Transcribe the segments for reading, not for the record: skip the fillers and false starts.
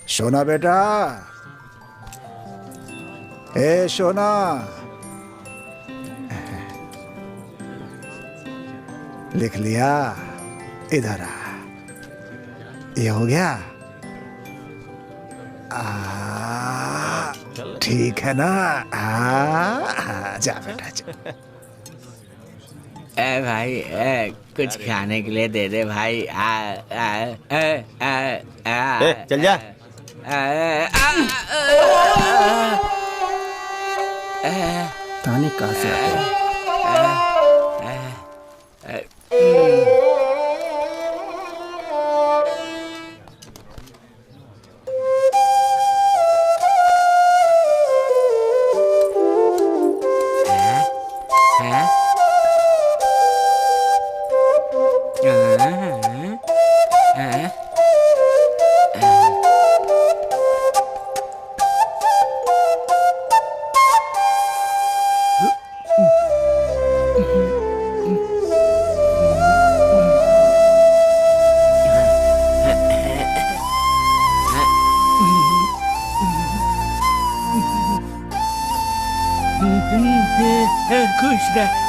सोना बेटा, ए सोना, लिख लिया? इधर आ, ये हो गया? ठीक है ना? जा बेटा जा। ए भाई, कुछ खाने के लिए दे दे भाई। चल जा। ताने कहाँ से आते हैं?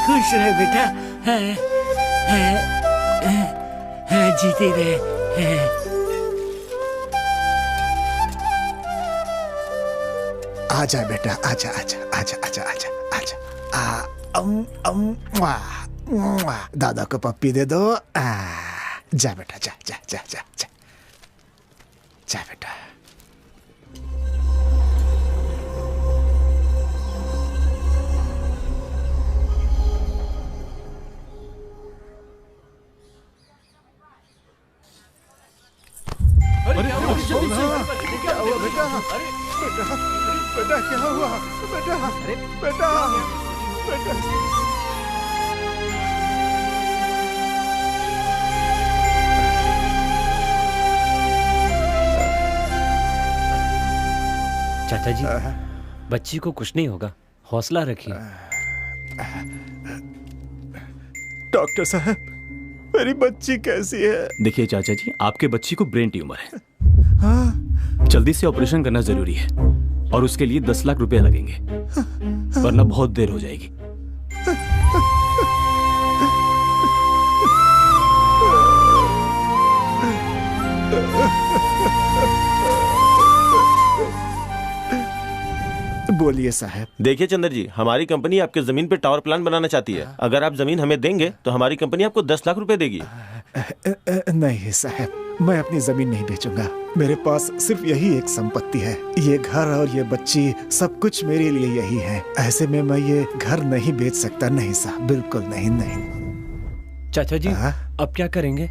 खुश रहे बेटा, जीते रहे। आजा बेटा, आजा आजा आजा आजा आजा आजा। दादा को पप्पी दे दो। जा बेटा, जा जा जा जा जा, जा बेटा। बेटा क्या हुआ? बेटा बेटा बेटा। चाचा जी, बच्ची को कुछ नहीं होगा, हौसला रखिए। डॉक्टर साहब, मेरी बच्ची कैसी है? देखिए चाचा जी, आपके बच्ची को ब्रेन ट्यूमर है। जल्दी से ऑपरेशन करना जरूरी है और उसके लिए 10 लाख रुपए लगेंगे, वरना बहुत देर हो जाएगी। बोलिए साहब। देखिए चंद्र जी, हमारी कंपनी आपके जमीन पे टावर प्लांट बनाना चाहती है। अगर आप जमीन हमें देंगे तो हमारी कंपनी आपको 10 लाख रुपए देगी। नहीं साहब, मैं अपनी जमीन नहीं बेचूंगा। मेरे पास सिर्फ यही एक संपत्ति है, ये घर और ये बच्ची, सब कुछ मेरे लिए यही है। ऐसे में मैं ये घर नहीं बेच सकता। नहीं साहब, बिल्कुल नहीं। नहीं चाचा जी, अब क्या करेंगे?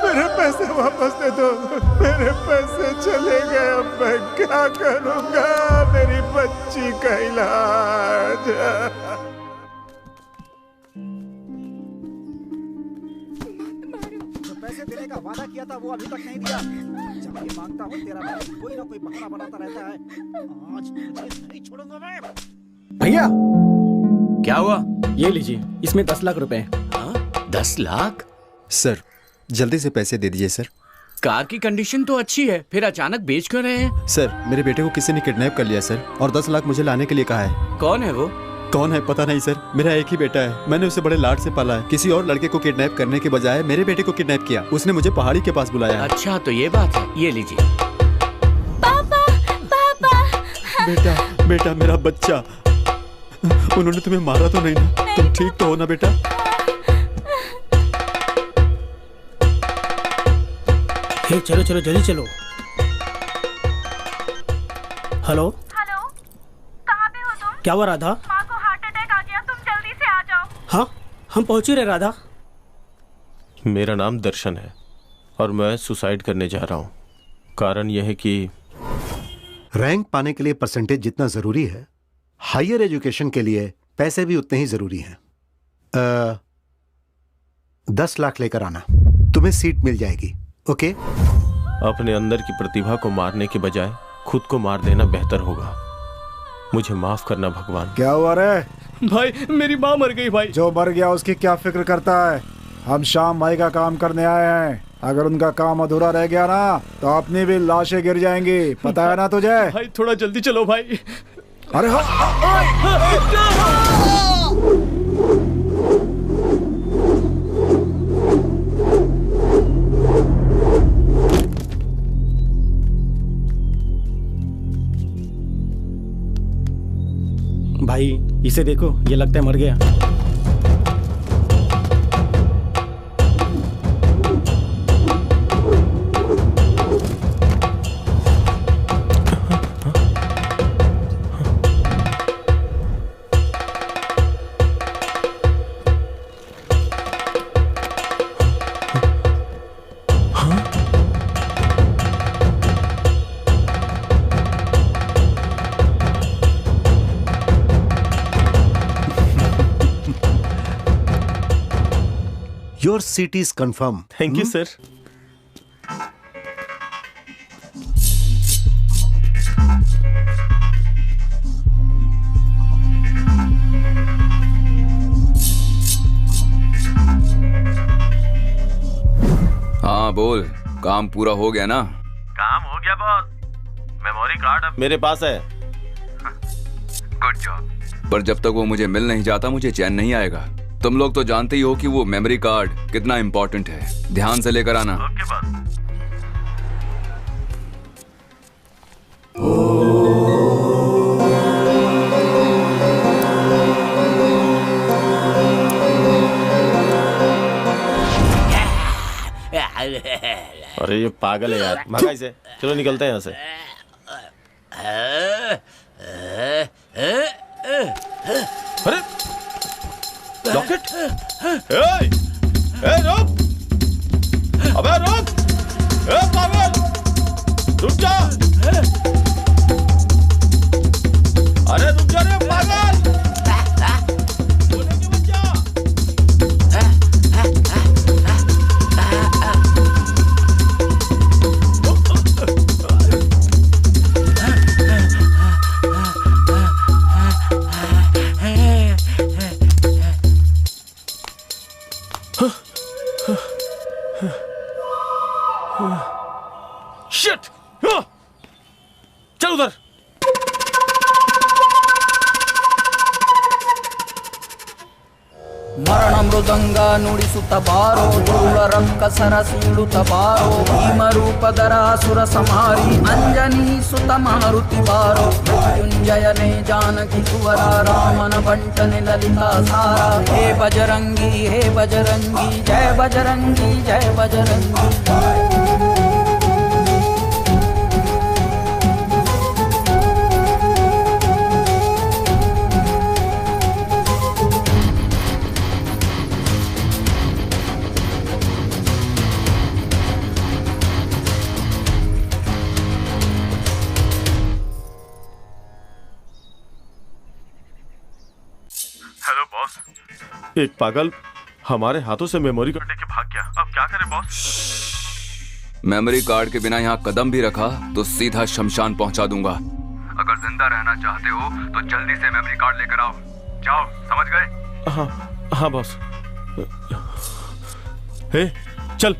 मेरे पैसे वापस दे दो। मेरे पैसे चले गए, अब मैं क्या करूंगा? मेरी बच्ची का इलाज। जो पैसे देने का वादा किया था वो अभी तक नहीं दिया। जब ये मांगता हूँ तेरा भाई कोई ना कोई बहाना बनाता रहता है। आज तुझे नहीं छोड़ूंगा मैं। भैया, क्या हुआ? ये लीजिए, इसमें 10 लाख रुपए हैं। हाँ? 10 लाख? सर जल्दी से पैसे दे दीजिए सर। कार की कंडीशन तो अच्छी है, फिर अचानक बेच क्यों रहे हैं? सर मेरे बेटे को किसी ने किडनैप कर लिया सर, और 10 लाख मुझे लाने के लिए कहा है। कौन है वो? कौन है पता नहीं सर, मेरा एक ही बेटा है, मैंने उसे बड़े लाड से पाला है। किसी और लड़के को किडनैप करने के बजाय मेरे बेटे को किडनैप किया, उसने मुझे पहाड़ी के पास बुलाया। अच्छा तो ये बात है, ये लीजिए। पापा पापा। बेटा बेटा मेरा बच्चा, उन्होंने तुम्हें मारा तो नहीं ना? तुम ठीक तो हो ना बेटा? हे चलो चलो जल्दी चलो। हेलो हेलो, कहाँ पे हो तुम? क्या हुआ राधा? माँ को हार्ट अटैक आ गया, तुम जल्दी से आ जाओ। हाँ हम पहुंच ही रहे राधा। मेरा नाम दर्शन है और मैं सुसाइड करने जा रहा हूँ। कारण यह है कि रैंक पाने के लिए परसेंटेज जितना जरूरी है, हायर एजुकेशन के लिए पैसे भी उतने ही जरूरी हैं। 10 लाख लेकर आना, तुम्हें सीट मिल जाएगी। ओके? अपने अंदर की प्रतिभा को मारने के बजाय खुद को मार देना बेहतर होगा। मुझे माफ करना भगवान। क्या हुआ रे? भाई मेरी माँ मर गई भाई। जो मर गया उसकी क्या फिक्र करता है? हम शाम भाई का काम करने आए हैं, अगर उनका काम अधूरा रह गया ना तो अपनी भी लाशें गिर जाएंगी, पता है ना तुझे? भाई थोड़ा जल्दी चलो भाई। अरे भाई इसे देखो, ये लगता है मर गया। Your seat is confirmed. Thank you sir. हाँ बोल, काम पूरा हो गया ना? काम हो गया बॉस, मेमोरी कार्ड अब मेरे पास है। Good job. पर जब तक वो मुझे मिल नहीं जाता मुझे चैन नहीं आएगा। तुम लोग तो जानते ही हो कि वो मेमोरी कार्ड कितना इंपॉर्टेंट है। ध्यान से लेकर आना। Okay boss. अरे ये पागल है यार, भागा इसे। चलो निकलते हैं यहाँ से। अरे लॉकेट! रुक! अबे रुक! पागल! रुक जा! अरे रुक जा रे पागल! सोने के बच्चा! शिट! चल उधर। ಮರಣ ಮೃದಂಗ ನುಡಿಸುತ್ತ ಬಾರೋ, ಧೂಳ ರಂಕ ಸರಸೀಳುತ್ತ ಬಾರೋ, ಭೀಮರೂಪಧರ ಸುರ ಸಂಹಾರಿ ಅಂಜನಿ ಸುತ ಮಾರುತಿ ಬಾರೋ, ಮೃತ್ಯುಂಜಯನೇ ಜಾನಕಿ ಕುವರ ರಾಮನ ಬಂಟನೆ ಲಲಿತಾ ಸಾರ, ಹೇ ಬಜರಂಗಿ ಜಯ ಬಜರಂಗಿ ಜಯ ಬಜರಂಗಿ। हेलो बॉस, एक पागल हमारे हाथों से मेमोरी कार्ड लेके भाग गया। अब क्या करें बॉस? मेमोरी कार्ड के बिना यहाँ कदम भी रखा तो सीधा शमशान पहुँचा दूंगा। अगर जिंदा रहना चाहते हो तो जल्दी से मेमोरी कार्ड लेकर आओ। जाओ, समझ गए? हाँ हाँ बॉस। हे चल।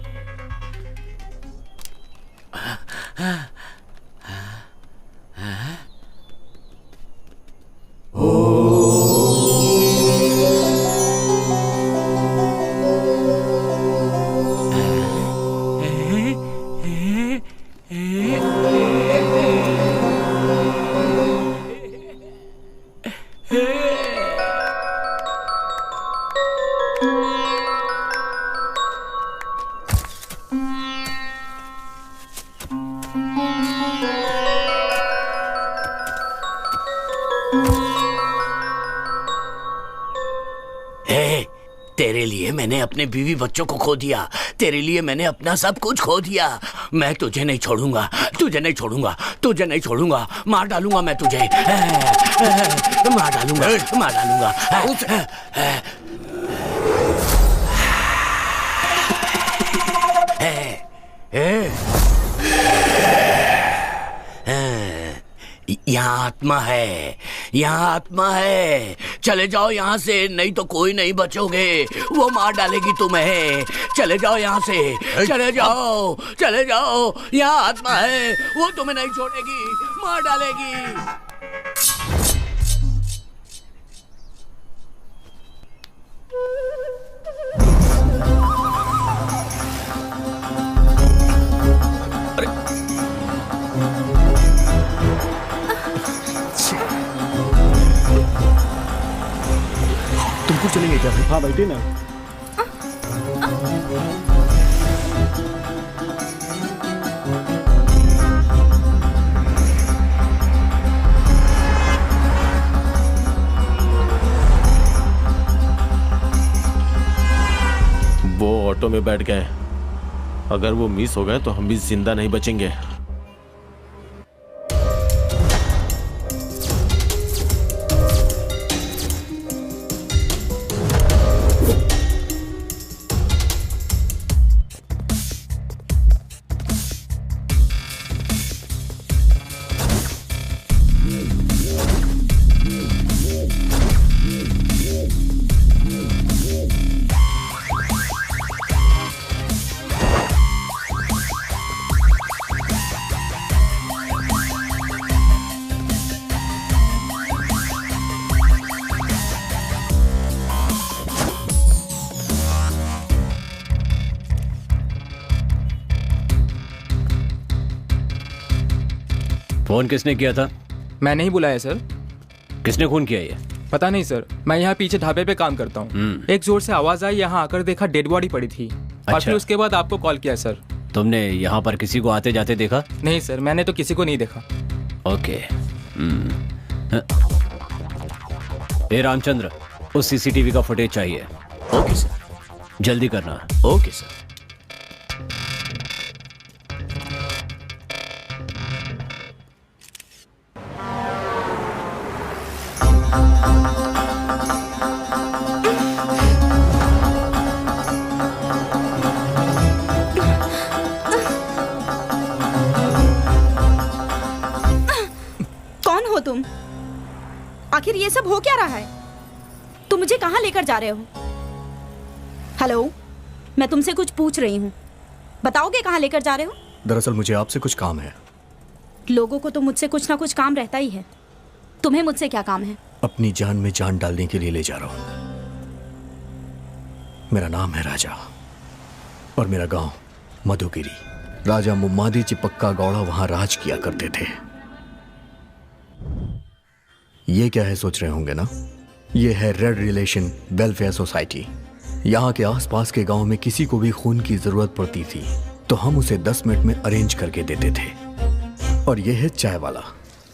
तेरे लिए मैंने अपने बीवी बच्चों को खो दिया, तेरे लिए मैंने अपना सब कुछ खो दिया। मैं तुझे नहीं छोड़ूंगा, तुझे नहीं छोड़ूंगा, तुझे नहीं छोड़ूंगा। मार डालूंगा मैं तुझे, मार डालूंगा, मार डालूंगा। यहाँ आत्मा है, यहाँ आत्मा है। चले जाओ यहाँ से, नहीं तो कोई नहीं बचोगे। वो मार डालेगी तुम्हें। चले जाओ यहाँ से, चले जाओ, चले जाओ। यहाँ आत्मा है, वो तुम्हें नहीं छोड़ेगी, मार डालेगी। तुमको चलेंगे क्या? हाँ बैठे ना। वो ऑटो में बैठ गए, अगर वो मिस हो गए तो हम भी जिंदा नहीं बचेंगे। फोन किसने किया था? मैंने ही बुलाया सर। किसने खून किया ये? पता नहीं सर, मैं यहाँ पीछे ढाबे पे काम करता हूँ। एक जोर से आवाज आई, यहाँ आकर देखा डेड बॉडी पड़ी थी। और फिर उसके बाद आपको कॉल किया सर। तुमने यहाँ पर किसी को आते जाते देखा? नहीं सर, मैंने तो किसी को नहीं देखा। ओके। ए रामचंद्र, उस सीसीटीवी का फुटेज चाहिए। Okay sir. जल्दी करना। Okay sir. कौन हो तुम? आखिर ये सब हो क्या रहा है? तुम मुझे कहाँ लेकर जा रहे हो? हेलो, मैं तुमसे कुछ पूछ रही हूँ, बताओगे कहाँ लेकर जा रहे हो? दरअसल मुझे आपसे कुछ काम है। लोगों को तो मुझसे कुछ ना कुछ काम रहता ही है, तुम्हें मुझसे क्या काम है? अपनी जान में जान डालने के लिए ले जा रहा हूँ। मेरा नाम है राजा और मेरा गांव मधुगिरी। राजा मुम्मादी चिपक्का गौड़ा वहां राज किया करते थे। ये क्या है सोच रहे होंगे ना? ये है रेड रिलेशन वेलफेयर सोसाइटी। यहाँ के आसपास के गांव में किसी को भी खून की जरूरत पड़ती थी तो हम उसे 10 मिनट में अरेंज करके देते थे। और ये है चाय वाला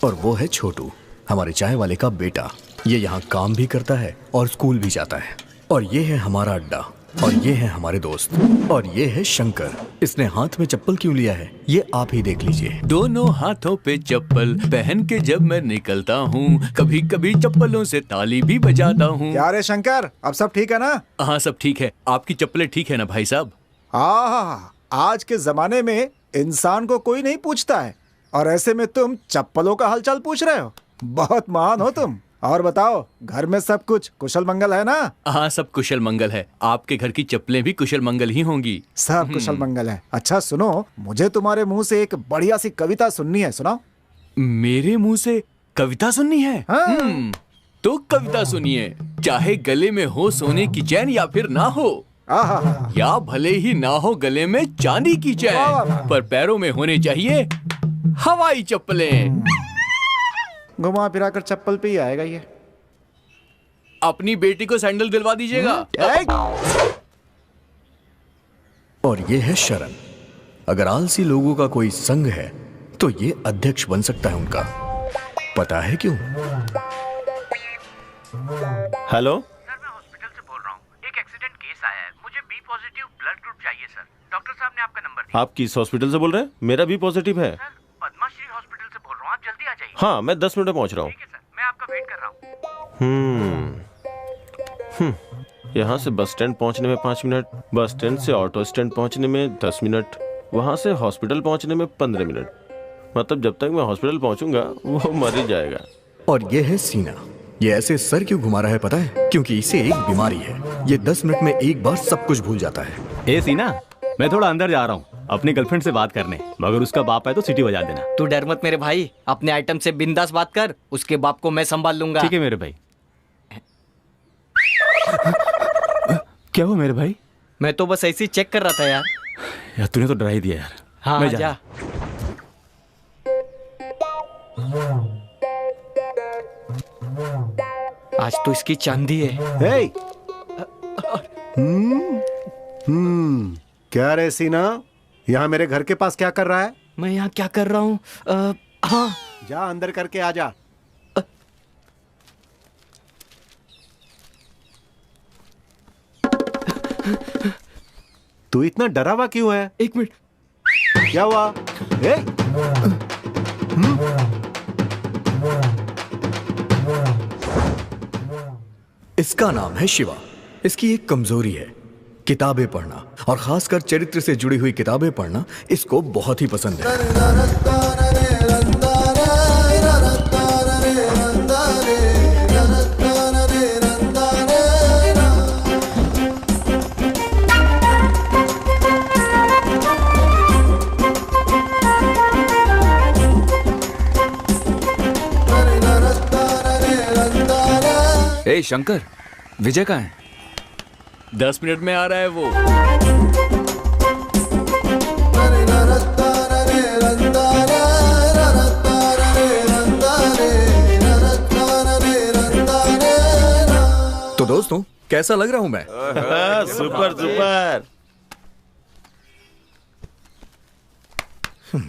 और वो है छोटू, हमारे चाय वाले का बेटा। ये यहाँ काम भी करता है और स्कूल भी जाता है। और ये है हमारा अड्डा और ये है हमारे दोस्त। और ये है शंकर। इसने हाथ में चप्पल क्यों लिया है ये आप ही देख लीजिए। दोनों हाथों पे चप्पल पहन के जब मैं निकलता हूँ, कभी कभी चप्पलों से ताली भी बजाता हूँ। क्या रे शंकर, अब सब ठीक है ना? हाँ सब ठीक है। आपकी चप्पलें ठीक है ना भाई साहब? हाँ, आज के जमाने में इंसान को कोई नहीं पूछता है और ऐसे में तुम चप्पलों का हालचाल पूछ रहे हो। बहुत महान हो तुम। और बताओ, घर में सब कुछ कुशल मंगल है ना? हाँ, सब कुशल मंगल है। आपके घर की चप्पलें भी कुशल मंगल ही होंगी। सब कुशल मंगल है। अच्छा सुनो, मुझे तुम्हारे मुंह से एक बढ़िया सी कविता सुननी है, सुनाओ। मेरे मुंह से कविता सुननी है? हाँ। तो कविता सुनिए। चाहे गले में हो सोने की चैन या फिर ना हो, या भले ही ना हो गले में चांदी की चैन, पर पैरों में होने चाहिए हवाई चप्पलें। घुमा फिरा कर चप्पल पे ही आएगा ये। अपनी बेटी को सैंडल दिलवा दीजिएगा। और ये है शरण। अगर आलसी लोगों का कोई संघ है तो ये अध्यक्ष बन सकता है उनका। पता है क्यों? हेलो सर, मैं हॉस्पिटल से बोल रहा हूँ। एक एक्सीडेंट केस आया है, मुझे बी पॉजिटिव ब्लड ग्रुप चाहिए सर। डॉक्टर साहब ने आपका नंबर दिया। आप किस हॉस्पिटल से बोल रहे हैं? मेरा भी पॉजिटिव है। सर, पद्माश्री हॉस्पिटल से बोल रहा हूँ, आप जल्दी आ जाइए। हाँ, मैं 10 मिनट में पहुंच रहा हूँ। ठीक है सर, मैं आपका वेट कर रहा हूँ। यहाँ से बस स्टैंड पहुँचने में 5 मिनट, बस स्टैंड से ऑटो स्टैंड पहुँचने में 10 मिनट, वहाँ से हॉस्पिटल पहुँचने में 15 मिनट। मतलब जब तक मैं हॉस्पिटल पहुँचूंगा वो मर ही जाएगा। और ये है सीना। ये ऐसे सर क्यों घुमा रहा है पता है? क्योंकि इसे एक बीमारी है। ये 10 मिनट में एक बार सब कुछ भूल जाता है। ए सीना, मैं थोड़ा अंदर जा रहा हूँ अपनी गर्लफ्रेंड से बात करने, मगर उसका बाप है तो सीटी बजा देना। तू डर मत मेरे भाई, अपने आइटम से बिंदास बात कर, उसके बाप को मैं संभाल लूंगा। ठीक है मेरे भाई। क्या हुआ मेरे भाई? मैं तो बस ऐसे ही चेक कर रहा था यार। यार तूने तो डरा ही दिया यार। हाँ, मैं जा। आज तो इसकी चांदी है। क्या रे सीना, यहाँ मेरे घर के पास क्या कर रहा है? मैं यहाँ क्या कर रहा हूँ? हाँ, जा अंदर करके आ जा। तू इतना डरा हुआ क्यों है? एक मिनट, क्या हुआ? इसका नाम है शिवा। इसकी एक कमजोरी है, किताबें पढ़ना, और खासकर चरित्र से जुड़ी हुई किताबें पढ़ना इसको बहुत ही पसंद है। ए शंकर, विजय कहाँ है? 10 मिनट में आ रहा है वो। तो दोस्तों, कैसा लग रहा हूं मैं? Super super.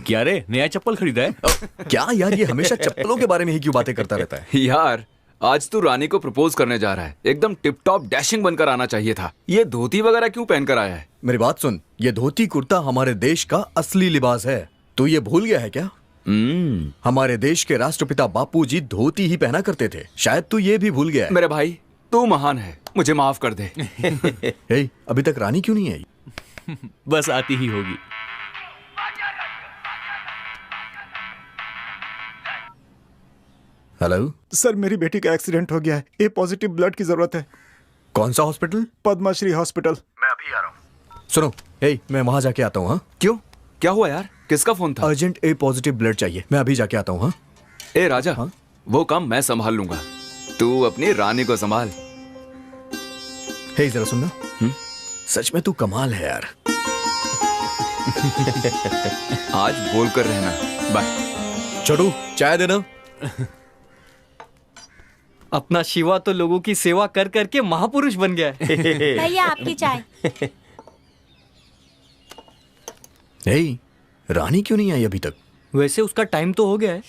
क्या रे, नया चप्पल खरीदा है? क्या यार, ये हमेशा चप्पलों के बारे में ही क्यों बातें करता रहता है? यार आज तू रानी को प्रपोज करने जा रहा है, एकदम टिप टॉप डैशिंग बनकर आना चाहिए था। ये धोती वगैरह क्यों पहन कर आया है? मेरी बात सुन, ये धोती कुर्ता हमारे देश का असली लिबास है। तू ये भूल गया है क्या? हमारे देश के राष्ट्रपिता बापूजी धोती ही पहना करते थे। शायद तू ये भी भूल गया है। मेरे भाई, तू महान है, मुझे माफ कर दे। अभी तक रानी क्यों नहीं आई? बस आती ही होगी। हेलो सर, मेरी बेटी का एक्सीडेंट हो गया है। ए पॉजिटिव ब्लड की जरूरत है। कौन सा हॉस्पिटल? पद्माश्री हॉस्पिटल। मैं अभी आ रहा हूँ। सुनो, मैं वहां जाके आता हूँ। हाँ, क्यों, क्या हुआ यार? किसका फोन था? अर्जेंट ए पॉजिटिव ब्लड चाहिए। मैं अभी जाके आता हूँ। हाँ? ए राजा, हाँ? वो काम मैं संभाल लूंगा, तू अपनी रानी को संभाल। जरा सुनना, सच में तू कमाल है यार। आज बोल कर रहना। बाय। छोटू, चाय देना। अपना शिवा तो लोगों की सेवा कर करके महापुरुष बन गया है। भैया आपकी चाय। रानी क्यों नहीं आई अभी तक? वैसे उसका टाइम तो हो गया है।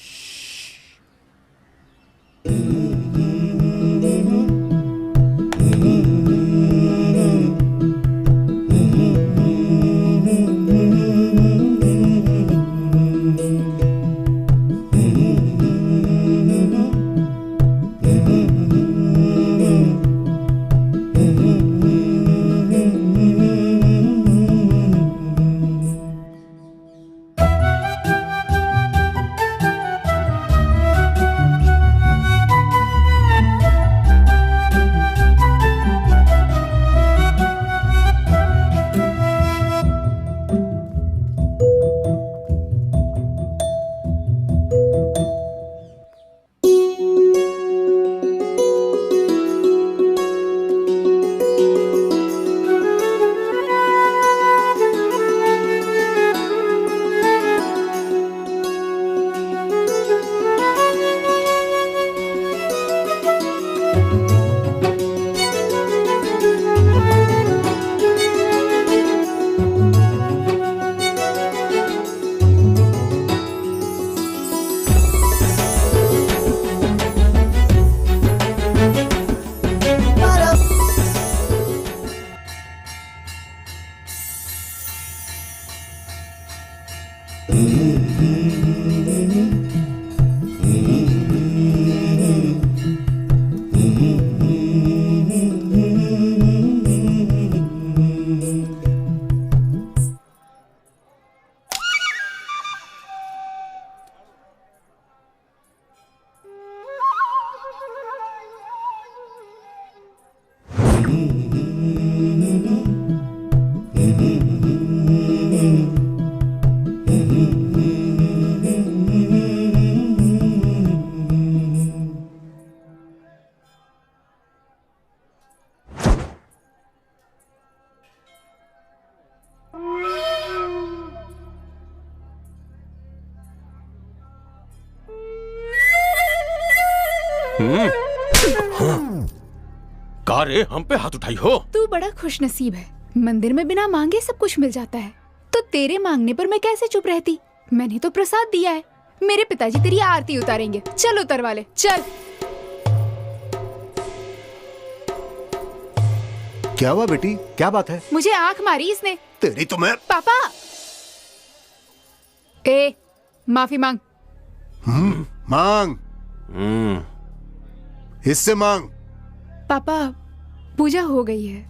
रे हम पे हाथ उठाई हो। तू बड़ा खुशनसीब है, मंदिर में बिना मांगे सब कुछ मिल जाता है, तो तेरे मांगने पर मैं कैसे चुप रहती। मैंने तो प्रसाद दिया है, मेरे पिताजी तेरी आरती उतारेंगे। चल उतरवा ले, चल। क्या हुआ बेटी, क्या बात है? मुझे आंख मारी इसने। तेरी तो मैं। पापा ए माफी मांग। मांग। इससे मांग। पापा पूजा हो गई है,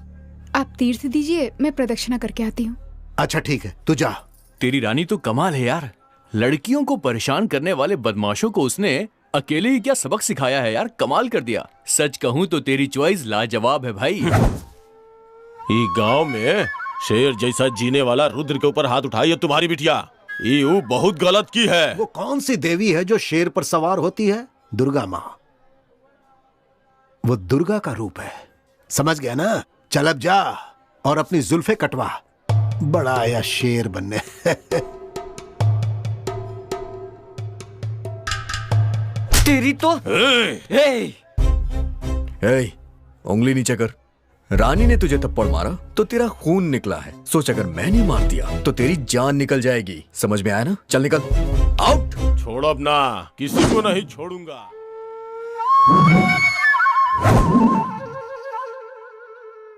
आप तीर्थ दीजिए, मैं प्रदक्षिणा करके आती हूँ। अच्छा ठीक है, तू जा। तेरी रानी तो कमाल है यार, लड़कियों को परेशान करने वाले बदमाशों को उसने अकेले ही क्या सबक सिखाया है यार, कमाल कर दिया। सच कहूँ तो तेरी चॉइस लाजवाब है भाई। ये गांव में शेर जैसा जीने वाला रुद्र के ऊपर हाथ उठाई है तुम्हारी बिटिया, ये बहुत गलत की है। वो कौन सी देवी है जो शेर पर सवार होती है? दुर्गा माँ। वो दुर्गा का रूप है, समझ गया ना? चल अब जा और अपनी जुल्फे कटवा, बड़ा आया शेर बनने। तेरी तो उंगली नीचे कर। रानी ने तुझे थप्पड़ मारा तो तेरा खून निकला है, सोच अगर मैंने मार दिया तो तेरी जान निकल जाएगी। समझ में आया ना? चल निकल, आउट। छोड़ अब ना, किसी को नहीं छोड़ूंगा।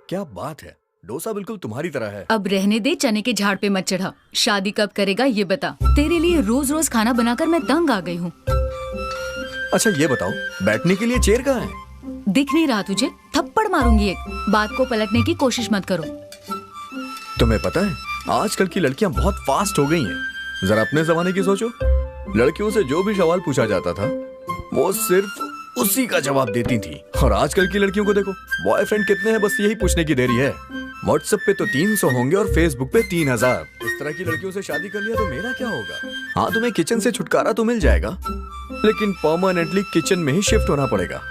क्या बात है, डोसा बिल्कुल तुम्हारी तरह है। अब रहने दे, चने के झाड़ पे मत चढ़ा। शादी कब करेगा ये बता। तेरे लिए रोज रोज खाना बनाकर मैं दंग आ गई हूँ। अच्छा ये बताओ, बैठने के लिए चेयर कहाँ है? दिख नहीं रहा तुझे? थप्पड़ मारूंगी एक। बात को पलटने की कोशिश मत करो। तुम्हें पता है आजकल की लड़कियां बहुत फास्ट हो गई हैं। जरा अपने जमाने की सोचो, लड़कियों से जो भी सवाल पूछा जाता था वो सिर्फ उसी का जवाब देती थी। और आजकल की लड़कियों को देखो, बॉयफ्रेंड कितने हैं बस यही पूछने की देरी है। व्हाट्सएप पे तो 300 होंगे और फेसबुक पे 3000। इस तरह की लड़कियों से शादी कर लिया तो मेरा क्या होगा? हाँ, तुम्हें किचन से छुटकारा तो मिल जाएगा, लेकिन परमानेंटली किचन में ही शिफ्ट होना पड़ेगा।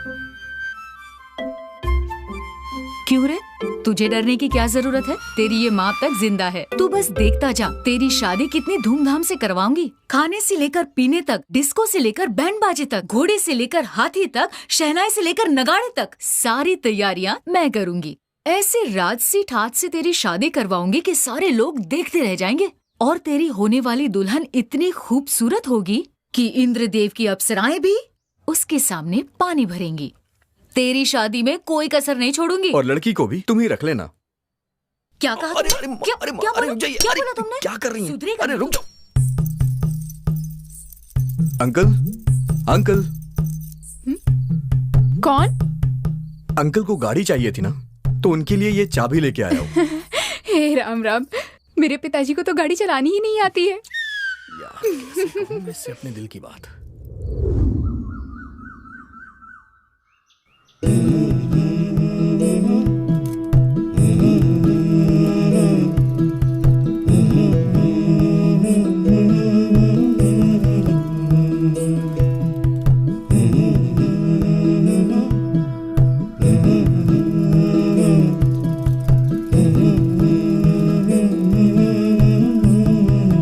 क्यों रे, तुझे डरने की क्या जरूरत है? तेरी ये माँ तक जिंदा है, तू बस देखता जा। तेरी शादी कितनी धूमधाम से करवाऊंगी। खाने से लेकर पीने तक, डिस्को से लेकर बैंड बाजे तक, घोड़े से लेकर हाथी तक, शहनाई से लेकर नगाड़े तक, सारी तैयारियां मैं करूंगी। ऐसे राजसी ठाट से तेरी शादी करवाऊंगी कि सारे लोग देखते रह जाएंगे। और तेरी होने वाली दुल्हन इतनी खूबसूरत होगी कि इंद्रदेव की अप्सराएं भी उसके सामने पानी भरेंगी। तेरी शादी में कोई कसर नहीं छोड़ूंगी। और लड़की को भी तुम ही रख लेना। क्या कहा? क्या बोला तुमने? क्या कर रही है? सुधरेगा? अरे रुक जाओ। Uncle, uncle. कौन? अंकल को गाड़ी चाहिए थी ना, तो उनके लिए ये चाबी लेके आया हूँ। हे राम राम, मेरे पिताजी को तो गाड़ी चलानी ही नहीं आती है। इससे अपने दिल की बात।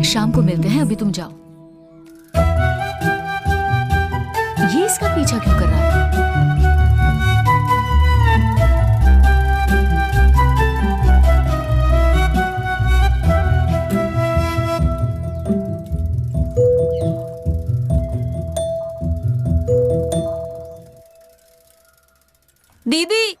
शाम को मिलते हैं, अभी तुम जाओ। ये इसका पीछा क्यों कर रहा है? दीदी,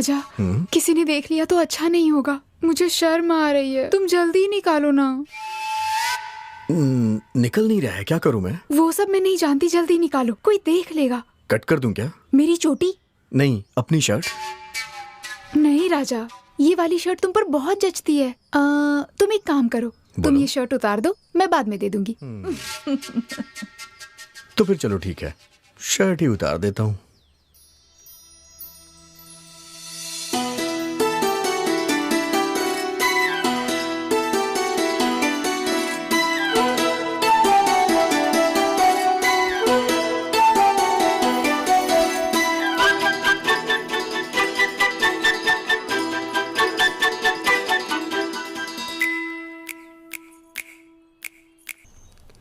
राजा, किसी ने देख लिया तो अच्छा नहीं होगा। मुझे शर्म आ रही है। तुम जल्दी निकालो ना। निकल नहीं रहा है, क्या करूं मैं? वो सब मैं नहीं जानती, जल्दी निकालो, कोई देख लेगा। कट कर दूं क्या? मेरी चोटी? नहीं, अपनी शर्ट। नहीं राजा, ये वाली शर्ट तुम पर बहुत जचती है। तुम एक काम करो, तुम ये शर्ट उतार दो, मैं बाद में दे दूंगी। तो फिर चलो ठीक है, शर्ट ही उतार देता हूँ।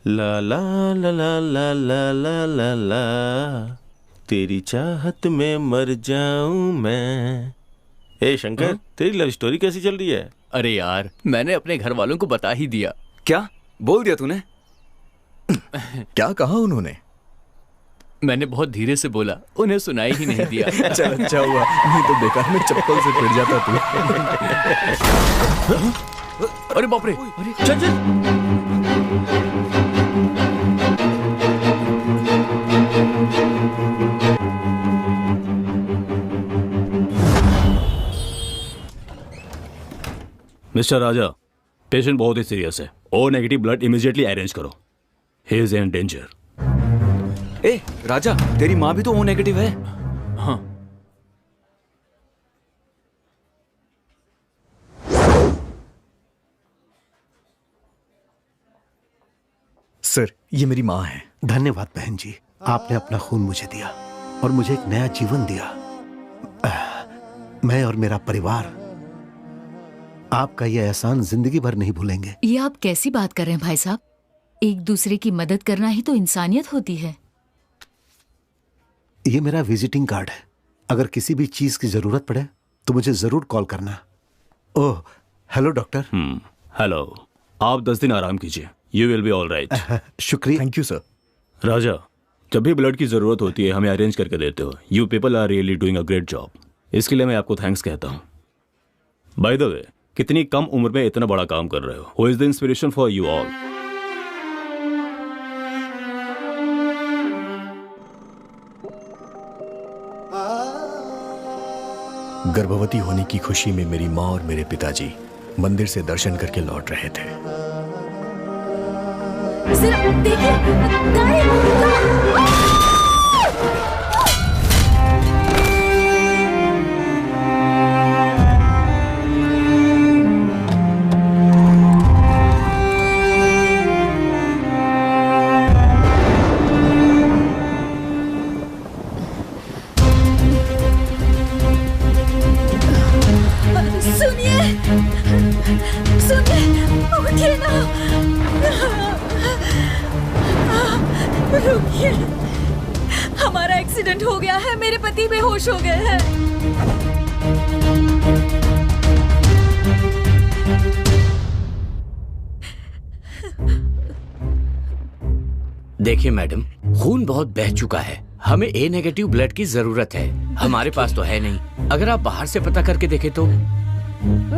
ला ला ला ला ला ला ला ला ला, तेरी चाहत में मर जाऊं मैं। ए शंकर, तेरी लव स्टोरी कैसी चल रही है? अरे यार, मैंने अपने घर वालों को बता ही दिया। क्या बोल दिया तूने? क्या कहा उन्होंने? मैंने बहुत धीरे से बोला, उन्हें सुनाई ही नहीं दिया। चल अच्छा हुआ, नहीं तो बेकार में चप्पल से पिट जाता तू। अरे बाप रे, चल चल। मिस्टर राजा, पेशेंट बहुत ही सीरियस है। O negative blood immediately arrange करो। He is in danger. ए राजा, तेरी माँ भी तो ओ नेगेटिव है। हाँ। सर, ये मेरी माँ है। धन्यवाद बहन जी, आपने अपना खून मुझे दिया और मुझे एक नया जीवन दिया। मैं और मेरा परिवार आपका ये एहसान जिंदगी भर नहीं भूलेंगे। ये आप कैसी बात कर रहे हैं भाई साहब? एक दूसरे की मदद करना ही तो इंसानियत होती है। ये मेरा विजिटिंग कार्ड है, अगर किसी भी चीज की जरूरत पड़े तो मुझे जरूर कॉल करना। Oh hello doctor. हेलो, आप 10 दिन आराम कीजिए, you will be all right. शुक्रिया। Thank you sir. राजा, जब भी ब्लड की जरूरत होती है हमें अरेंज करके देते हो। You people are really doing a great job. इसके लिए मैं आपको थैंक्स कहता हूँ। बाय द वे, कितनी कम उम्र में इतना बड़ा काम कर रहे हो। Who is the inspiration for you all? गर्भवती होने की खुशी में मेरी माँ और मेरे पिताजी मंदिर से दर्शन करके लौट रहे थे। सिर्फ देखिए, उठिए ना। रुकिए, हमारा एक्सीडेंट हो गया है, मेरे पति बेहोश हो गए हैं। देखिए मैडम, खून बहुत बह चुका है, हमें ए नेगेटिव ब्लड की जरूरत है। हमारे पास तो है नहीं, अगर आप बाहर से पता करके देखें तो।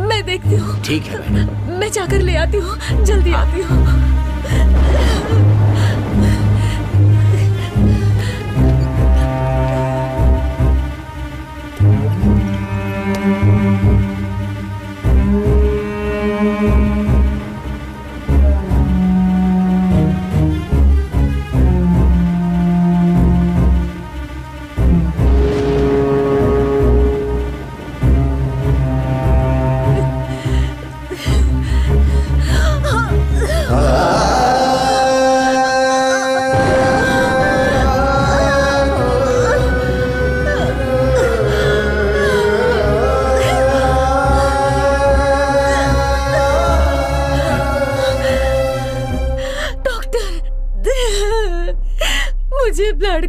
मैं देखती हूँ। ठीक है मैडम। मैं जाकर ले आती हूँ, जल्दी आती हूँ।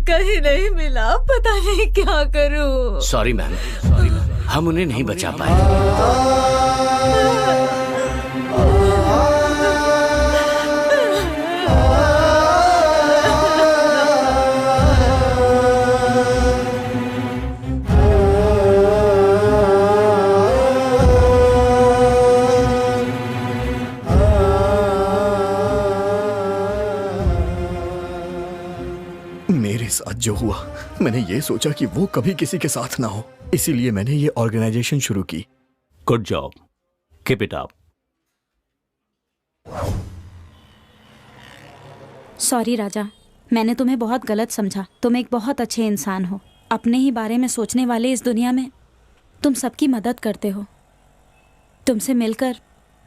कहीं नहीं मिला, पता नहीं क्या करूं। सॉरी मैम, सॉरी मैम, हम उन्हें नहीं बचा पाए। मेरे साथ जो हुआ, मैंने ये सोचा कि वो कभी किसी के साथ ना हो, इसीलिए मैंने ये ऑर्गेनाइजेशन शुरू की। Good job, keep it up. Sorry Raja, मैंने तुम्हें बहुत गलत समझा। तुम एक बहुत अच्छे इंसान हो। अपने ही बारे में सोचने वाले इस दुनिया में तुम सबकी मदद करते हो। तुमसे मिलकर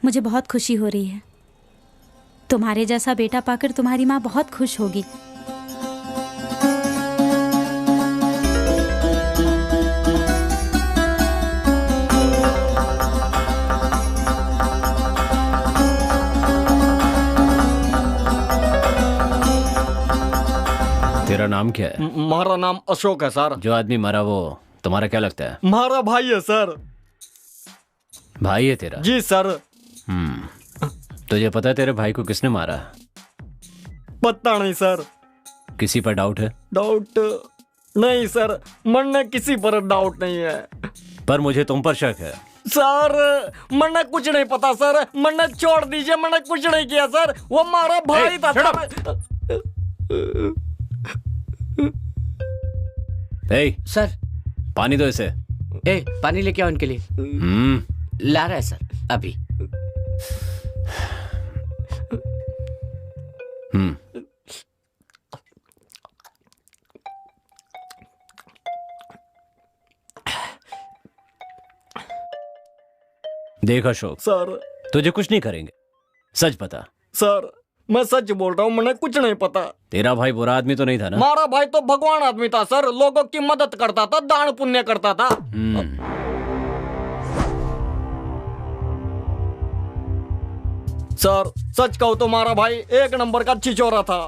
मुझे बहुत खुशी हो रही है। तुम्हारे जैसा बेटा पाकर तुम्हारी माँ बहुत खुश होगी। तेरा नाम क्या है? हमारा नाम अशोक है सर। जो आदमी मरा वो तुम्हारा क्या लगता है? हमारा भाई है सर। भाई है तेरा? जी सर। तुझे पता है तेरे भाई को किसने मारा? पता नहीं सर। किसी पर डाउट है? डाउट नहीं सर, मैंने किसी पर डाउट नहीं है। पर मुझे तुम पर शक है। सर मैंने कुछ नहीं पता सर, मैंने छोड़ दीजिए, मैंने कुछ नहीं किया सर, वो हमारा भाई था सर। पानी दो इसे। पानी लेके आओ इनके लिए। ला रहा है सर अभी। देख अशोक सर, तुझे कुछ नहीं करेंगे, सच बता। सर मैं सच बोल रहा हूँ, मैंने कुछ नहीं पता। तेरा भाई बुरा आदमी तो नहीं था ना? हमारा भाई तो भगवान आदमी था सर, लोगों की मदद करता था, दान पुण्य करता था। सर सच कहूँ तो हमारा भाई एक नंबर का छिछोरा था।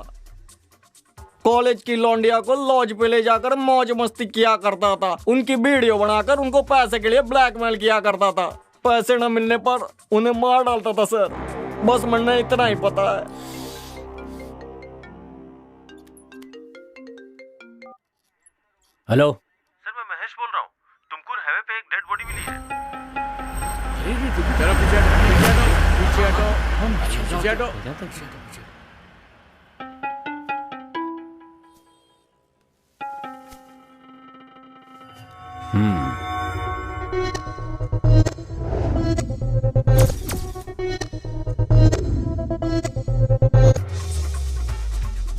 कॉलेज की लौंडिया को लॉज पे ले जाकर मौज मस्ती किया करता था, उनकी वीडियो बनाकर उनको पैसे के लिए ब्लैकमेल किया करता था। पैसे न मिलने पर उन्हें मार डालता था सर। बस मैंने इतना ही पता है। हेलो सर, मैं महेश बोल रहा हूँ। तुमकुर हाईवे पे एक डेड बॉडी मिली है।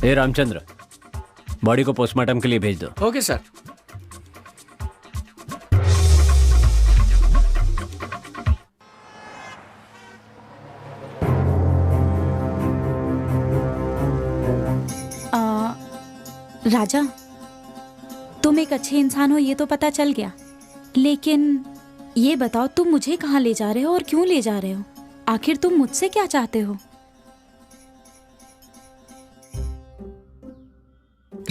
ए रामचंद्र, बॉडी को पोस्टमार्टम के लिए भेज दो। Okay sir. राजा, तुम एक अच्छे इंसान हो ये तो पता चल गया, लेकिन ये बताओ तुम मुझे कहाँ ले जा रहे हो और क्यों ले जा रहे हो? आखिर तुम मुझसे क्या चाहते हो?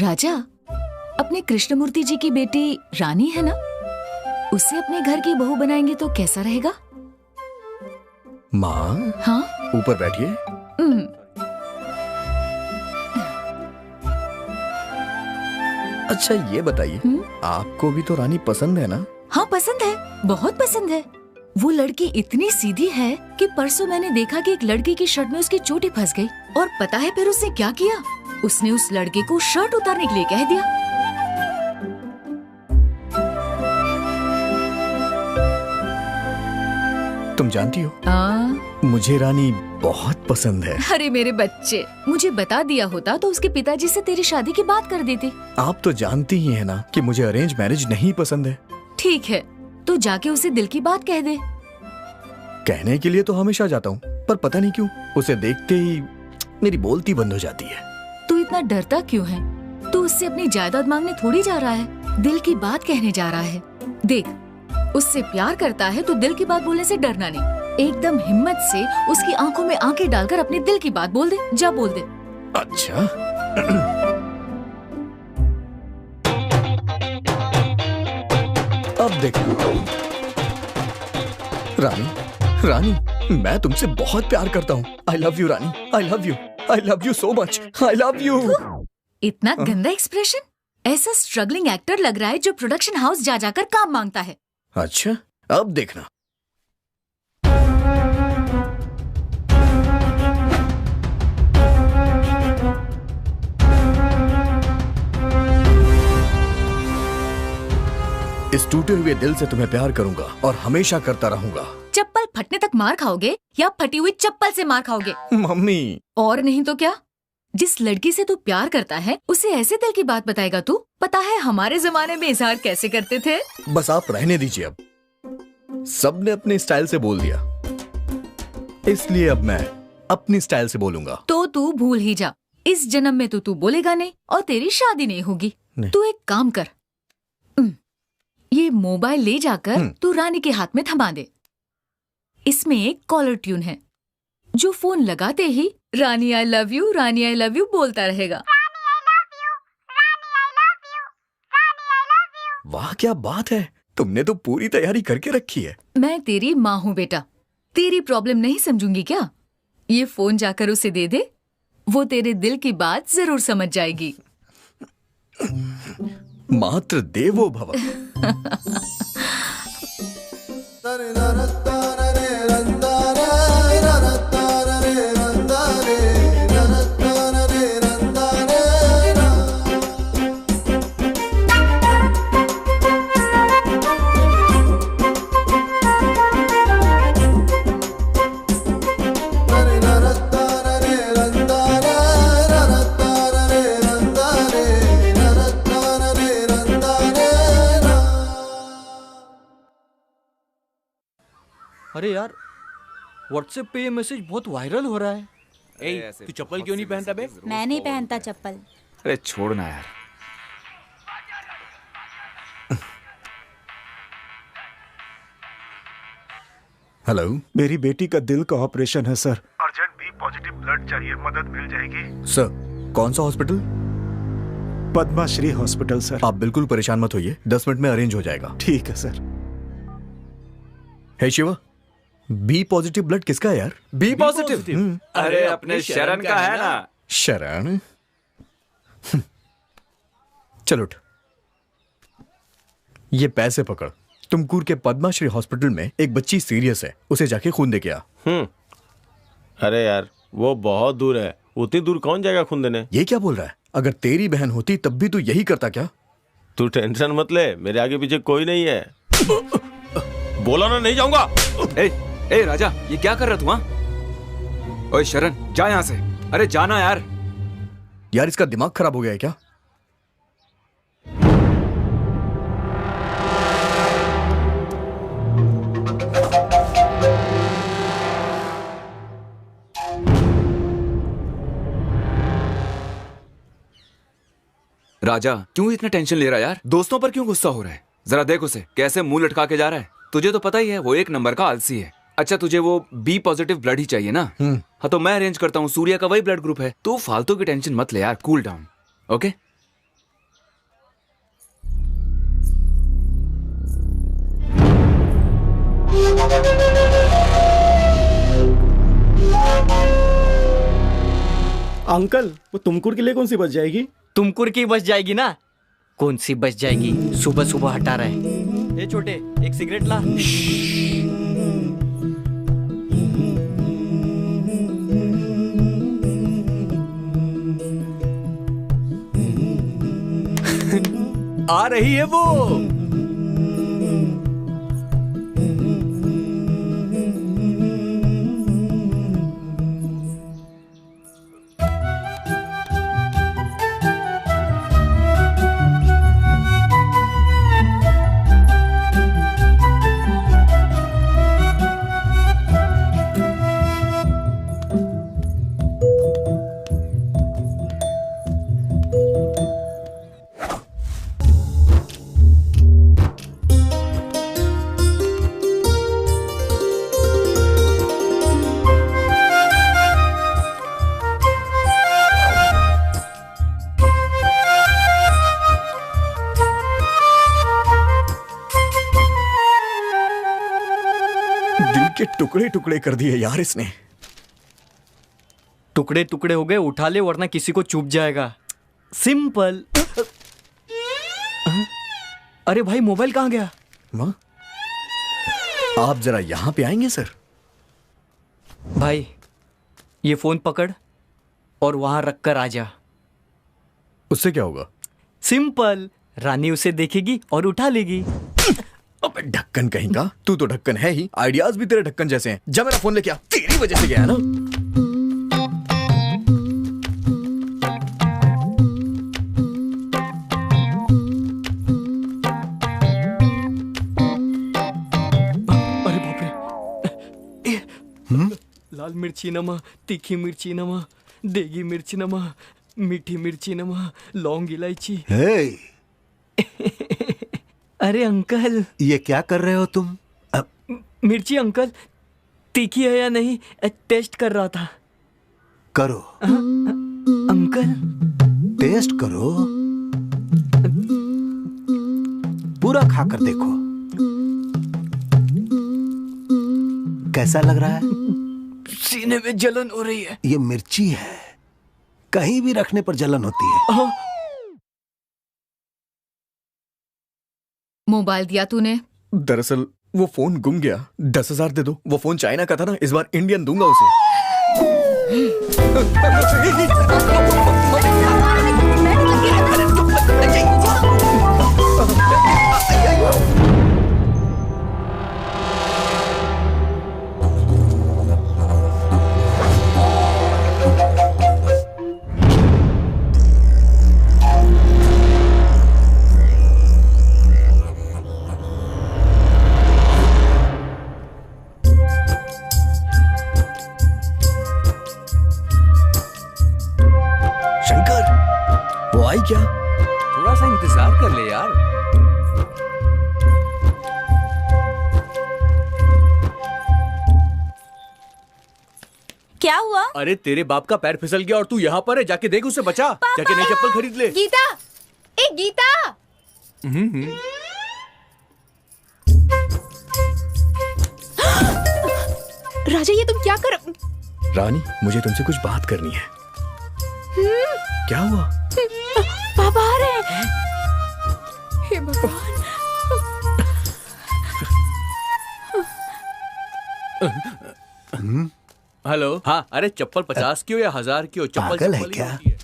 राजा, अपने कृष्णमूर्ति जी की बेटी रानी है ना, उसे अपने घर की बहू बनाएंगे तो कैसा रहेगा? माँ, हाँ ऊपर बैठिए। अच्छा ये बताइए, आपको भी तो रानी पसंद है ना? हाँ पसंद है, बहुत पसंद है। वो लड़की इतनी सीधी है कि परसों मैंने देखा कि एक लड़के की शर्ट में उसकी चोटी फंस गई, और पता है फिर उसने क्या किया? उसने उस लड़के को शर्ट उतारने के लिए कह दिया। तुम जानती हो, मुझे रानी बहुत पसंद है। अरे मेरे बच्चे, मुझे बता दिया होता तो उसके पिताजी से तेरी शादी की बात कर देती। आप तो जानती ही है ना कि मुझे अरेंज मैरिज नहीं पसंद है। ठीक है, तो जाके उसे दिल की बात कह दे। कहने के लिए तो हमेशा जाता हूँ, पर पता नहीं क्यों उसे देखते ही मेरी बोलती बंद हो जाती है। तू इतना डरता क्यों है? तू उससे अपनी जायदाद मांगने थोड़ी जा रहा है, दिल की बात कहने जा रहा है। देख, उससे प्यार करता है तो दिल की बात बोलने से डरना नहीं। एकदम हिम्मत से उसकी आंखों में आंखें डालकर अपने दिल की बात बोल दे। जा बोल दे। अच्छा अब देखो रानी, रानी मैं तुमसे बहुत प्यार करता हूँ। आई love you Rani, I love you, I love you so much, I love you. इतना गंदा एक्सप्रेशन, ऐसा स्ट्रगलिंग एक्टर लग रहा है जो प्रोडक्शन हाउस जा जाकर काम मांगता है। अच्छा अब देखना। इस टूटे हुए दिल से तुम्हें प्यार करूंगा और हमेशा करता रहूंगा। चप्पल फटने तक मार खाओगे या फटी हुई चप्पल से मार खाओगे? मम्मी। और नहीं तो क्या? जिस लड़की से तू प्यार करता है उसे ऐसे दिल की बात बताएगा तू? पता है हमारे जमाने में इजहार कैसे करते थे? बस आप रहने दीजिए, अब सबने अपने स्टाइल से बोल दिया, इसलिए अब मैं अपनी स्टाइल से बोलूंगा। तो तू भूल ही जा, इस जन्म में तो तू बोलेगा नहीं और तेरी शादी नहीं होगी। तू एक काम कर, ये मोबाइल ले जाकर तू रानी के हाथ में थमा दे। इसमें एक कॉलर ट्यून है जो फोन लगाते ही Rani I love you, Rani I love you बोलता रहेगा। वाह क्या बात है, तुमने तो पूरी तैयारी करके रखी है। मैं तेरी माँ हूँ बेटा, तेरी प्रॉब्लम नहीं समझूंगी क्या? ये फोन जाकर उसे दे दे, वो तेरे दिल की बात जरूर समझ जाएगी। मात्र देवो भव। अरे यार, व्हाट्सएप पे ये मैसेज बहुत वायरल हो रहा है। ए, तू चप्पल क्यों नहीं पहनता बे? मैं नहीं पहनता चप्पल। अरे छोड़ना यार। हेलो, मेरी बेटी का दिल का ऑपरेशन है sir. Urgent B positive blood चाहिए, मदद मिल जाएगी? सर, कौन सा हॉस्पिटल? Padma Shri hospital sir. आप बिल्कुल परेशान मत होइए, 10 मिनट में अरेंज हो जाएगा। ठीक है सर। हे शिवा, बी पॉजिटिव ब्लड किसका है यार? B positive? अरे अपने शरण का है ना। शरण? चलो उठ, ये पैसे पकड़। तुमकुर के पद्माश्री हॉस्पिटल में एक बच्ची सीरियस है, उसे जाके खून दे के आ। अरे यार वो बहुत दूर है, उतनी दूर कौन जाएगा खून देने? ये क्या बोल रहा है? अगर तेरी बहन होती तब भी तू यही करता क्या? तू टेंशन मत ले, मेरे आगे पीछे कोई नहीं है। बोला ना नहीं जाऊंगा। ए राजा, ये क्या कर रहा तू? हाँ, ओए शरण, जा यहाँ से। अरे जाना यार। यार इसका दिमाग खराब हो गया है क्या? राजा, क्यों इतना टेंशन ले रहा है यार? दोस्तों पर क्यों गुस्सा हो रहा है? जरा देख उसे कैसे मुंह लटका के जा रहा है। तुझे तो पता ही है वो एक नंबर का आलसी है। अच्छा, तुझे वो बी पॉजिटिव ब्लड ही चाहिए ना? हाँ तो मैं अरेंज करता हूँ, सूर्या का वही ब्लड ग्रुप है। तू फालतू की टेंशन मत ले यार, कूल डाउन। ओके? अंकल, वो तुमकुर के लिए कौन सी बच जाएगी? तुमकुर की बच जाएगी ना। कौन सी बच जाएगी? सुबह सुबह हटा रहा है। ए छोटे, एक सिगरेट ला। आ रही है वो। टुकड़े टुकड़े कर दिए यार इसने। टुकड़े टुकड़े हो गए, उठा ले वरना किसी को चुभ जाएगा। सिंपल। अरे भाई, मोबाइल कहाँ गया? माँ, आप जरा यहां पे आएंगे सर? भाई ये फोन पकड़ और वहां रख कर आ जा। उससे क्या होगा? सिंपल, रानी उसे देखेगी और उठा लेगी। ढक्कन कहीं का। तू तो ढक्कन है ही, आइडियाज भी तेरे ढक्कन जैसे हैं। जा मेरा फोन लेके आ, तेरी वजह से गया है ना। अरे बाप रे। लाल मिर्ची नमा, तीखी मिर्ची नमा, देगी मिर्ची नमा, मीठी मिर्ची नमा, लौंग इलायची। अरे अंकल, ये क्या कर रहे हो तुम? मिर्ची अंकल तीखी है या नहीं टेस्ट कर रहा था। करो अंकल, टेस्ट करो, पूरा खाकर देखो कैसा लग रहा है। सीने में जलन हो रही है। ये मिर्ची है, कहीं भी रखने पर जलन होती है। मोबाइल दिया तूने? दरअसल वो फोन गुम गया। 10,000 दे दो। वो फोन चाइना का था ना, इस बार इंडियन दूंगा उसे। क्या? थोड़ा सा इंतजार कर ले यार। क्या हुआ? अरे तेरे बाप का पैर फिसल गया और तू यहाँ पर है। जाके देख, उसे बचा। जाके नई चप्पल खरीद ले। गीता, ए गीता। राजा, ये तुम क्या कर? रानी, मुझे तुमसे कुछ बात करनी है। क्या हुआ? पापा आ रहे हैं। हे भगवान। हेलो। हाँ, अरे चप्पल 50 की हो या 1000 की हो, चप्पल पागल है चप्पल ही क्या? होती है।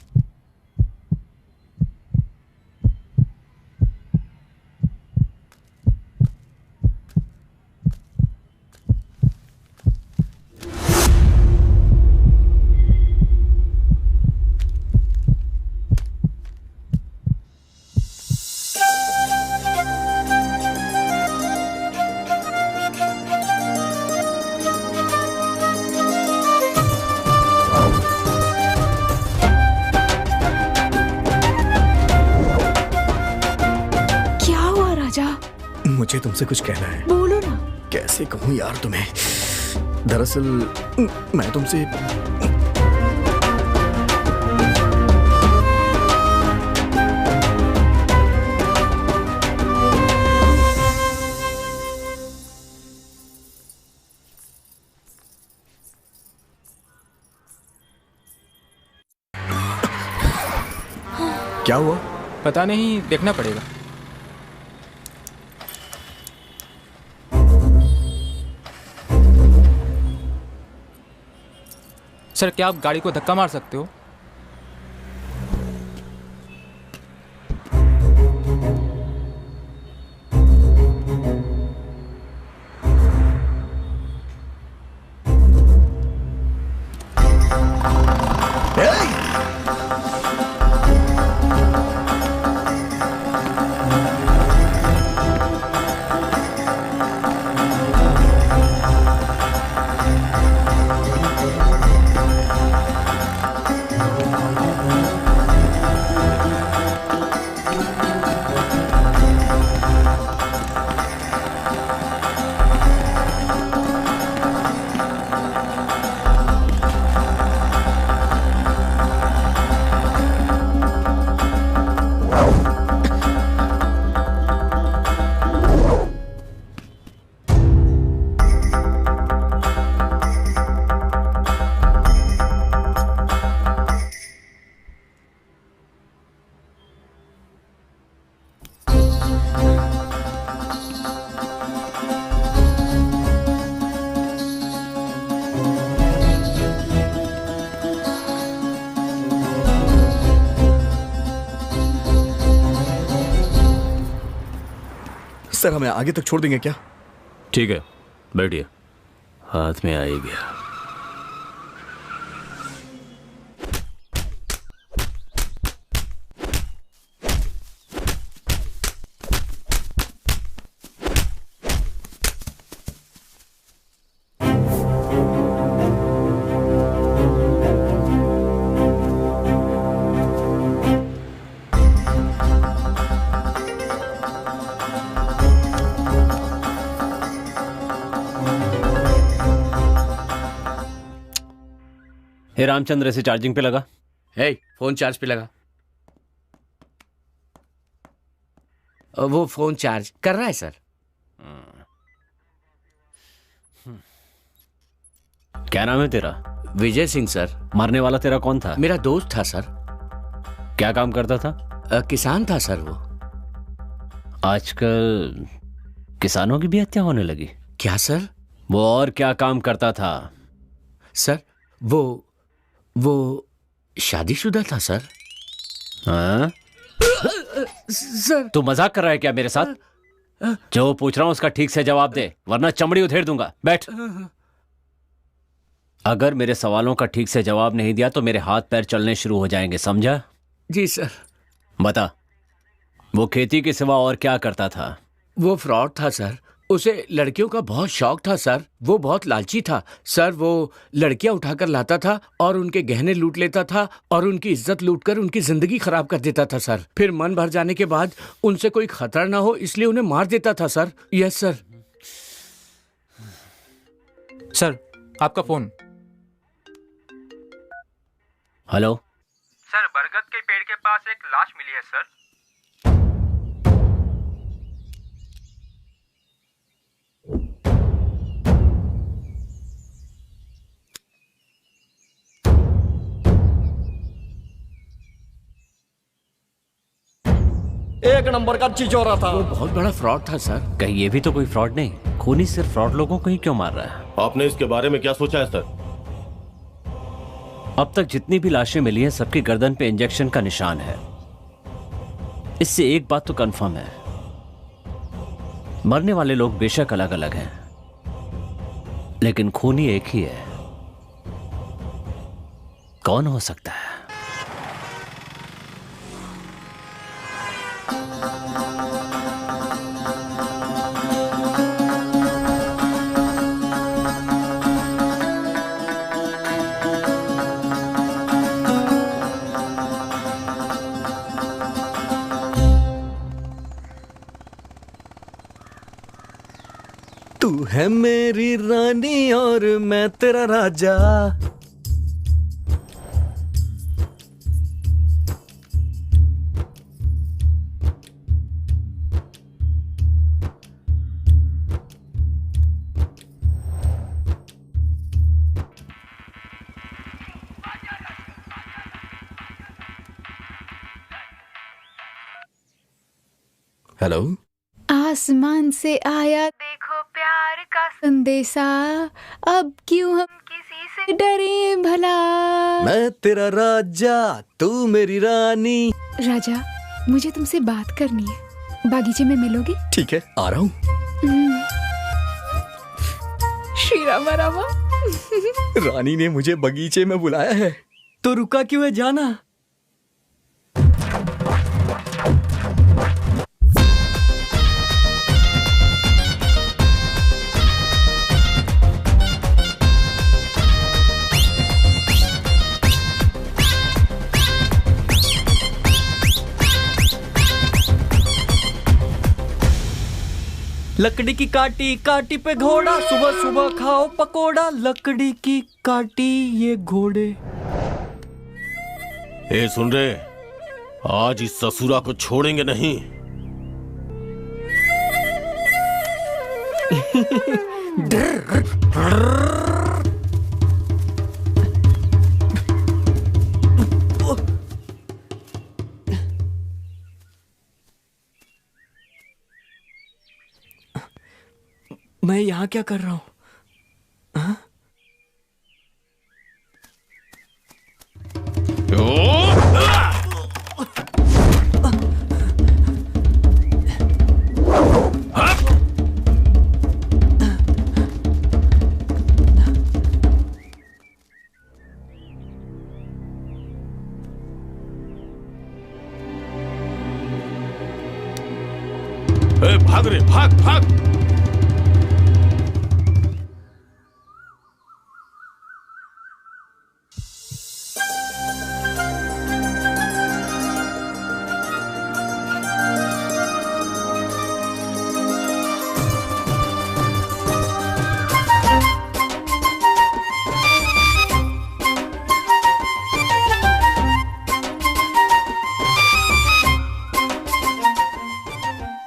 मुझे तुमसे कुछ कहना है। बोलो ना। कैसे कहूँ यार तुम्हें? दरअसल मैं तुमसे क्या हुआ? पता नहीं, देखना पड़ेगा। सर, क्या आप गाड़ी को धक्का मार सकते हो? सर हमें आगे तक छोड़ देंगे क्या? ठीक है, बैठिए। हाथ में आ ही गया। हे रामचंद्र, इसे चार्जिंग पे लगा। हे, फोन चार्ज पे लगा। वो फोन चार्ज कर रहा है सर। क्या नाम है तेरा? विजय सिंह सर। मरने वाला तेरा कौन था? मेरा दोस्त था सर। क्या काम करता था? किसान था सर वो। आजकल किसानों की भी हत्या होने लगी। क्या सर? वो और क्या काम करता था? सर वो शादीशुदा था सर। हाँ? सर तू मजाक कर रहा है क्या मेरे साथ? जो पूछ रहा हूं उसका ठीक से जवाब दे, वरना चमड़ी उधेड़ दूंगा। बैठ। अगर मेरे सवालों का ठीक से जवाब नहीं दिया तो मेरे हाथ पैर चलने शुरू हो जाएंगे, समझा? जी सर। बता, वो खेती के सिवा और क्या करता था? वो फ्रॉड था सर। उसे लड़कियों का बहुत शौक था सर। वो बहुत लालची था सर। वो लड़कियां उठाकर लाता था और उनके गहने लूट लेता था और उनकी इज्जत लूटकर उनकी जिंदगी खराब कर देता था सर। फिर मन भर जाने के बाद उनसे कोई खतरा ना हो इसलिए उन्हें मार देता था सर। Yes sir. सर, आपका फोन। हेलो सर, बरगद के पेड़ के पास एक लाश मिली है सर। एक नंबर का चिचोरा था। वो बहुत बड़ा फ्रॉड था सर। कहीं ये भी तो कोई फ्रॉड नहीं? खूनी सिर्फ फ्रॉड लोगों को ही क्यों मार रहा है? आपने इसके बारे में क्या सोचा है सर? अब तक जितनी भी लाशें मिली हैं सबकी गर्दन पे इंजेक्शन का निशान है। इससे एक बात तो कंफर्म है, मरने वाले लोग बेशक अलग अलग हैं, लेकिन खूनी एक ही है। कौन हो सकता है? तू है मेरी रानी और मैं तेरा राजा। हेलो। आसमान से आया देखो प्यार का संदेशा, अब क्यों हम किसी से डरे भला। मैं तेरा राजा, तू मेरी रानी। राजा, मुझे तुमसे बात करनी है। बागीचे में मिलोगे? ठीक है, आ रहा हूँ। श्री रामा रामा। रानी ने मुझे बगीचे में बुलाया है, तो रुका क्यों है? जाना। लकड़ी की काटी काटी पे घोड़ा, सुबह सुबह खाओ पकोड़ा। लकड़ी की काटी ये घोड़े। ए सुन रहे, आज इस ससुरा को छोड़ेंगे नहीं। मैं यहाँ क्या कर रहा हूँ? भाग रे, भाग भाग।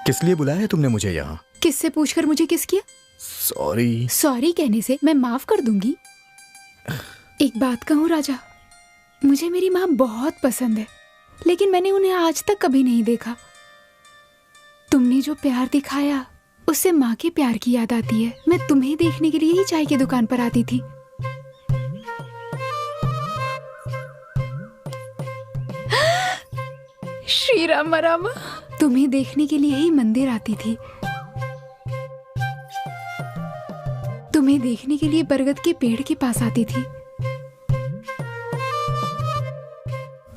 किस लिए बुलाया है तुमने मुझे यहाँ? किससे पूछकर मुझे किस किया? सॉरी। सॉरी कहने से मैं माफ कर दूंगी। एक बात कहूँ राजा, मुझे मेरी माँ बहुत पसंद है, लेकिन मैंने उन्हें आज तक कभी नहीं देखा। तुमने जो प्यार दिखाया उससे माँ के प्यार की याद आती है। मैं तुम्हें देखने के लिए ही चाय की दुकान पर आती थी। श्री रामा रामा, तुम्हें देखने के लिए ही मंदिर आती थी। तुम्हें देखने के लिए बरगद के पेड़ के पास आती थी।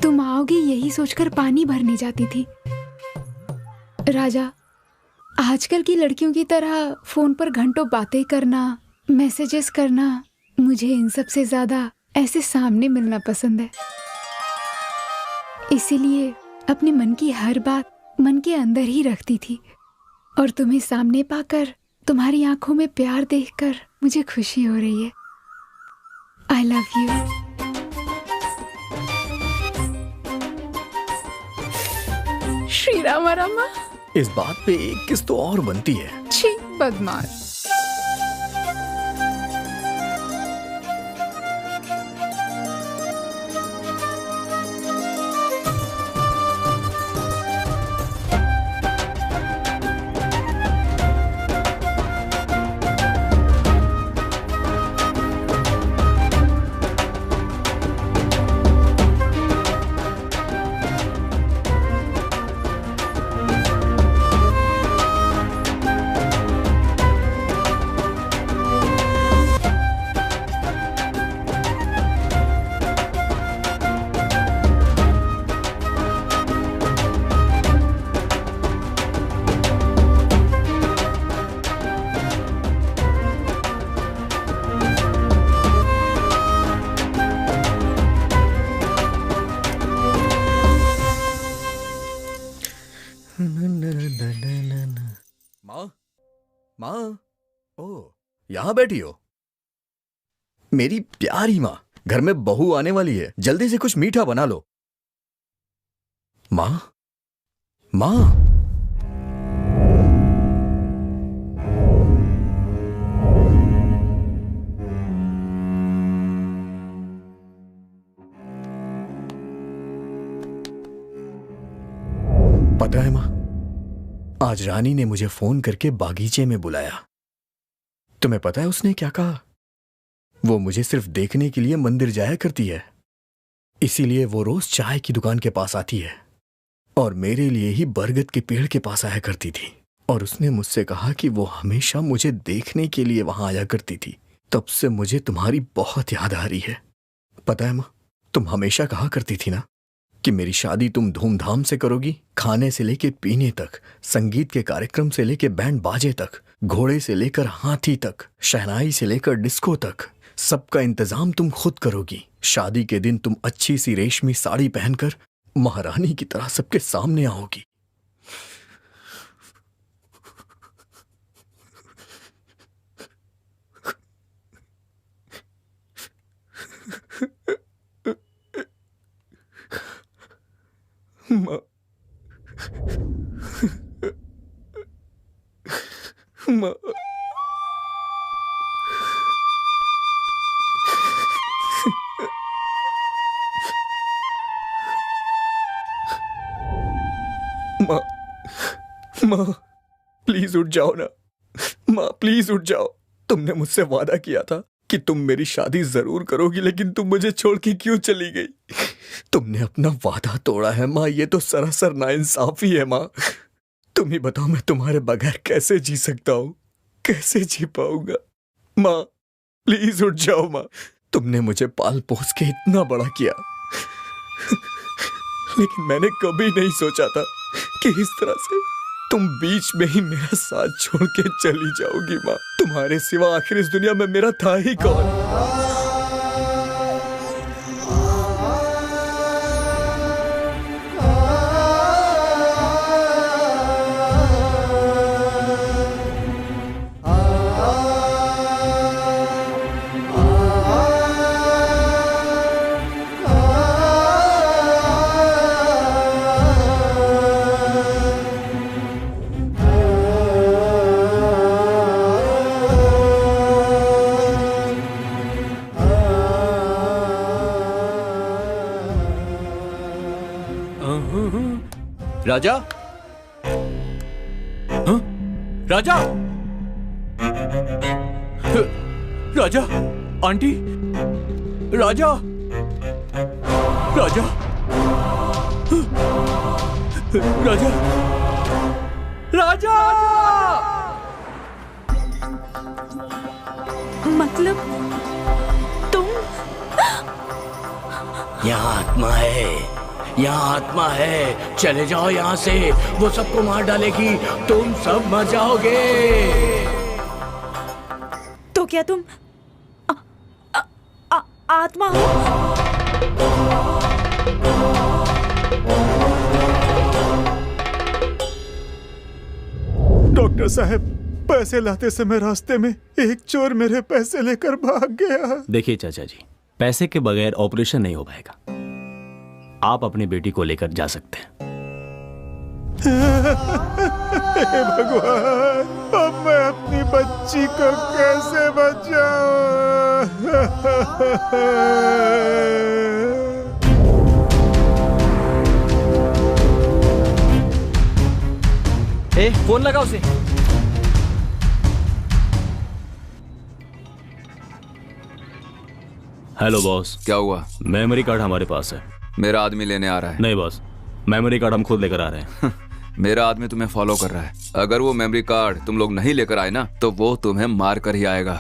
तुम आओगे यही सोचकर पानी भरने जाती थी। राजा, आजकल की लड़कियों की तरह फोन पर घंटों बातें करना, मैसेजेस करना, मुझे इन सब से ज्यादा ऐसे सामने मिलना पसंद है। इसीलिए अपने मन की हर बात मन के अंदर ही रखती थी, और तुम्हें सामने पाकर, तुम्हारी आंखों में प्यार देखकर मुझे खुशी हो रही है। आई लव यू। श्री रामा रामा। इस बात पे एक किस तो और बनती है। छी, बदमाश। माँ, ओ, यहाँ बैठी हो? मेरी प्यारी माँ, घर में बहू आने वाली है, जल्दी से कुछ मीठा बना लो। माँ, माँ। पता है माँ, आज रानी ने मुझे फोन करके बागीचे में बुलाया। तुम्हें पता है उसने क्या कहा? वो मुझे सिर्फ देखने के लिए मंदिर जाया करती है, इसीलिए वो रोज चाय की दुकान के पास आती है, और मेरे लिए ही बरगद के पेड़ के पास आया करती थी। और उसने मुझसे कहा कि वो हमेशा मुझे देखने के लिए वहां आया करती थी। तब से मुझे तुम्हारी बहुत याद आ रही है। पता है माँ, तुम हमेशा कहा करती थी ना कि मेरी शादी तुम धूमधाम से करोगी, खाने से लेके पीने तक, संगीत के कार्यक्रम से लेके बैंड बाजे तक, घोड़े से लेकर हाथी तक, शहनाई से लेकर डिस्को तक, सबका इंतजाम तुम खुद करोगी। शादी के दिन तुम अच्छी सी रेशमी साड़ी पहनकर महारानी की तरह सबके सामने आओगी। माँ, माँ, माँ, माँ, प्लीज उठ जाओ ना। माँ, प्लीज उठ जाओ। तुमने मुझसे वादा किया था कि तुम मेरी शादी जरूर करोगी, लेकिन तुम मुझे छोड़ के क्यों चली गई? तुमने अपना वादा तोड़ा है माँ, ये तो सरासर नाइंसाफी है माँ। तुम ही बताओ, मैं तुम्हारे बगैर कैसे जी सकता हूँ, कैसे जी पाऊंगा? माँ, प्लीज उठ जाओ माँ। तुमने मुझे पाल पोस के इतना बड़ा किया, लेकिन मैंने कभी नहीं सोचा था कि इस तरह से तुम बीच में ही मेरा साथ छोड़ के चली जाओगी माँ। तुम्हारे सिवा आखिर इस दुनिया में मेरा था ही कौन। राजा, हाँ? राजा, राजा, आंटी, राजा, राजा, राजा, राजा। मतलब तुम? यहाँ आत्मा है, यहाँ आत्मा है, चले जाओ यहाँ से, वो सबको मार डालेगी, तुम सब मर जाओगे। तो क्या तुम आत्मा हो? डॉक्टर साहब, पैसे लाते समय रास्ते में एक चोर मेरे पैसे लेकर भाग गया। देखिए चाचा जी, पैसे के बगैर ऑपरेशन नहीं हो पाएगा। आप अपनी बेटी को लेकर जा सकते हैं। हे भगवान, अब मैं अपनी बच्ची को कैसे बचाऊं? फोन लगा उसे। Hello boss. क्या हुआ? मेमोरी कार्ड हमारे पास है। मेरा आदमी लेने आ रहा है। नहीं बॉस, मेमोरी कार्ड हम खुद लेकर आ रहे हैं। मेरा आदमी तुम्हें फॉलो कर रहा है। अगर वो मेमोरी कार्ड तुम लोग नहीं लेकर आए ना, तो वो तुम्हें मार कर ही आएगा।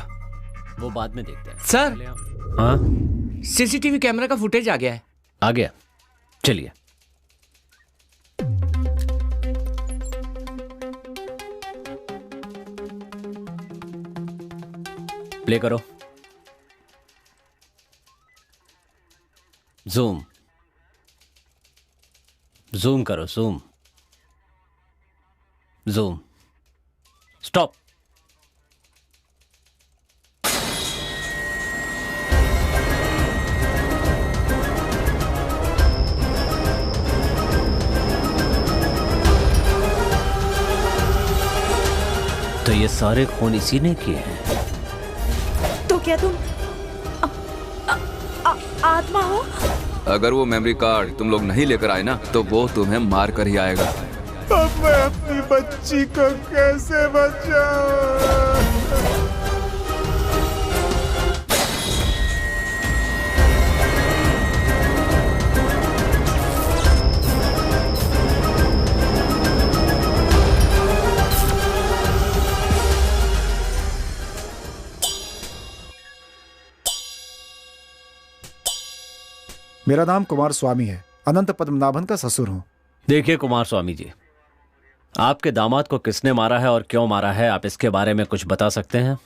वो बाद में देखते हैं। सर, हाँ, सीसीटीवी कैमरा का फुटेज आ गया है। आ गया, चलिए। प्ले करो। जूम जूम करो, जूम जूम। स्टॉप। तो ये सारे खून इसी ने किए हैं। तो क्या तुम आत्मा हो? अगर वो मेमोरी कार्ड तुम लोग नहीं लेकर आए ना, तो वो तुम्हें मार कर ही आएगा। अब मैं अपनी बच्ची को कैसे बचाऊं? मेरा नाम कुमार स्वामी है, अनंत पद्मनाभन का ससुर हूं। देखिए कुमार स्वामी जी, आपके दामाद को किसने मारा है और क्यों मारा है, आप इसके बारे में कुछ बता सकते हैं?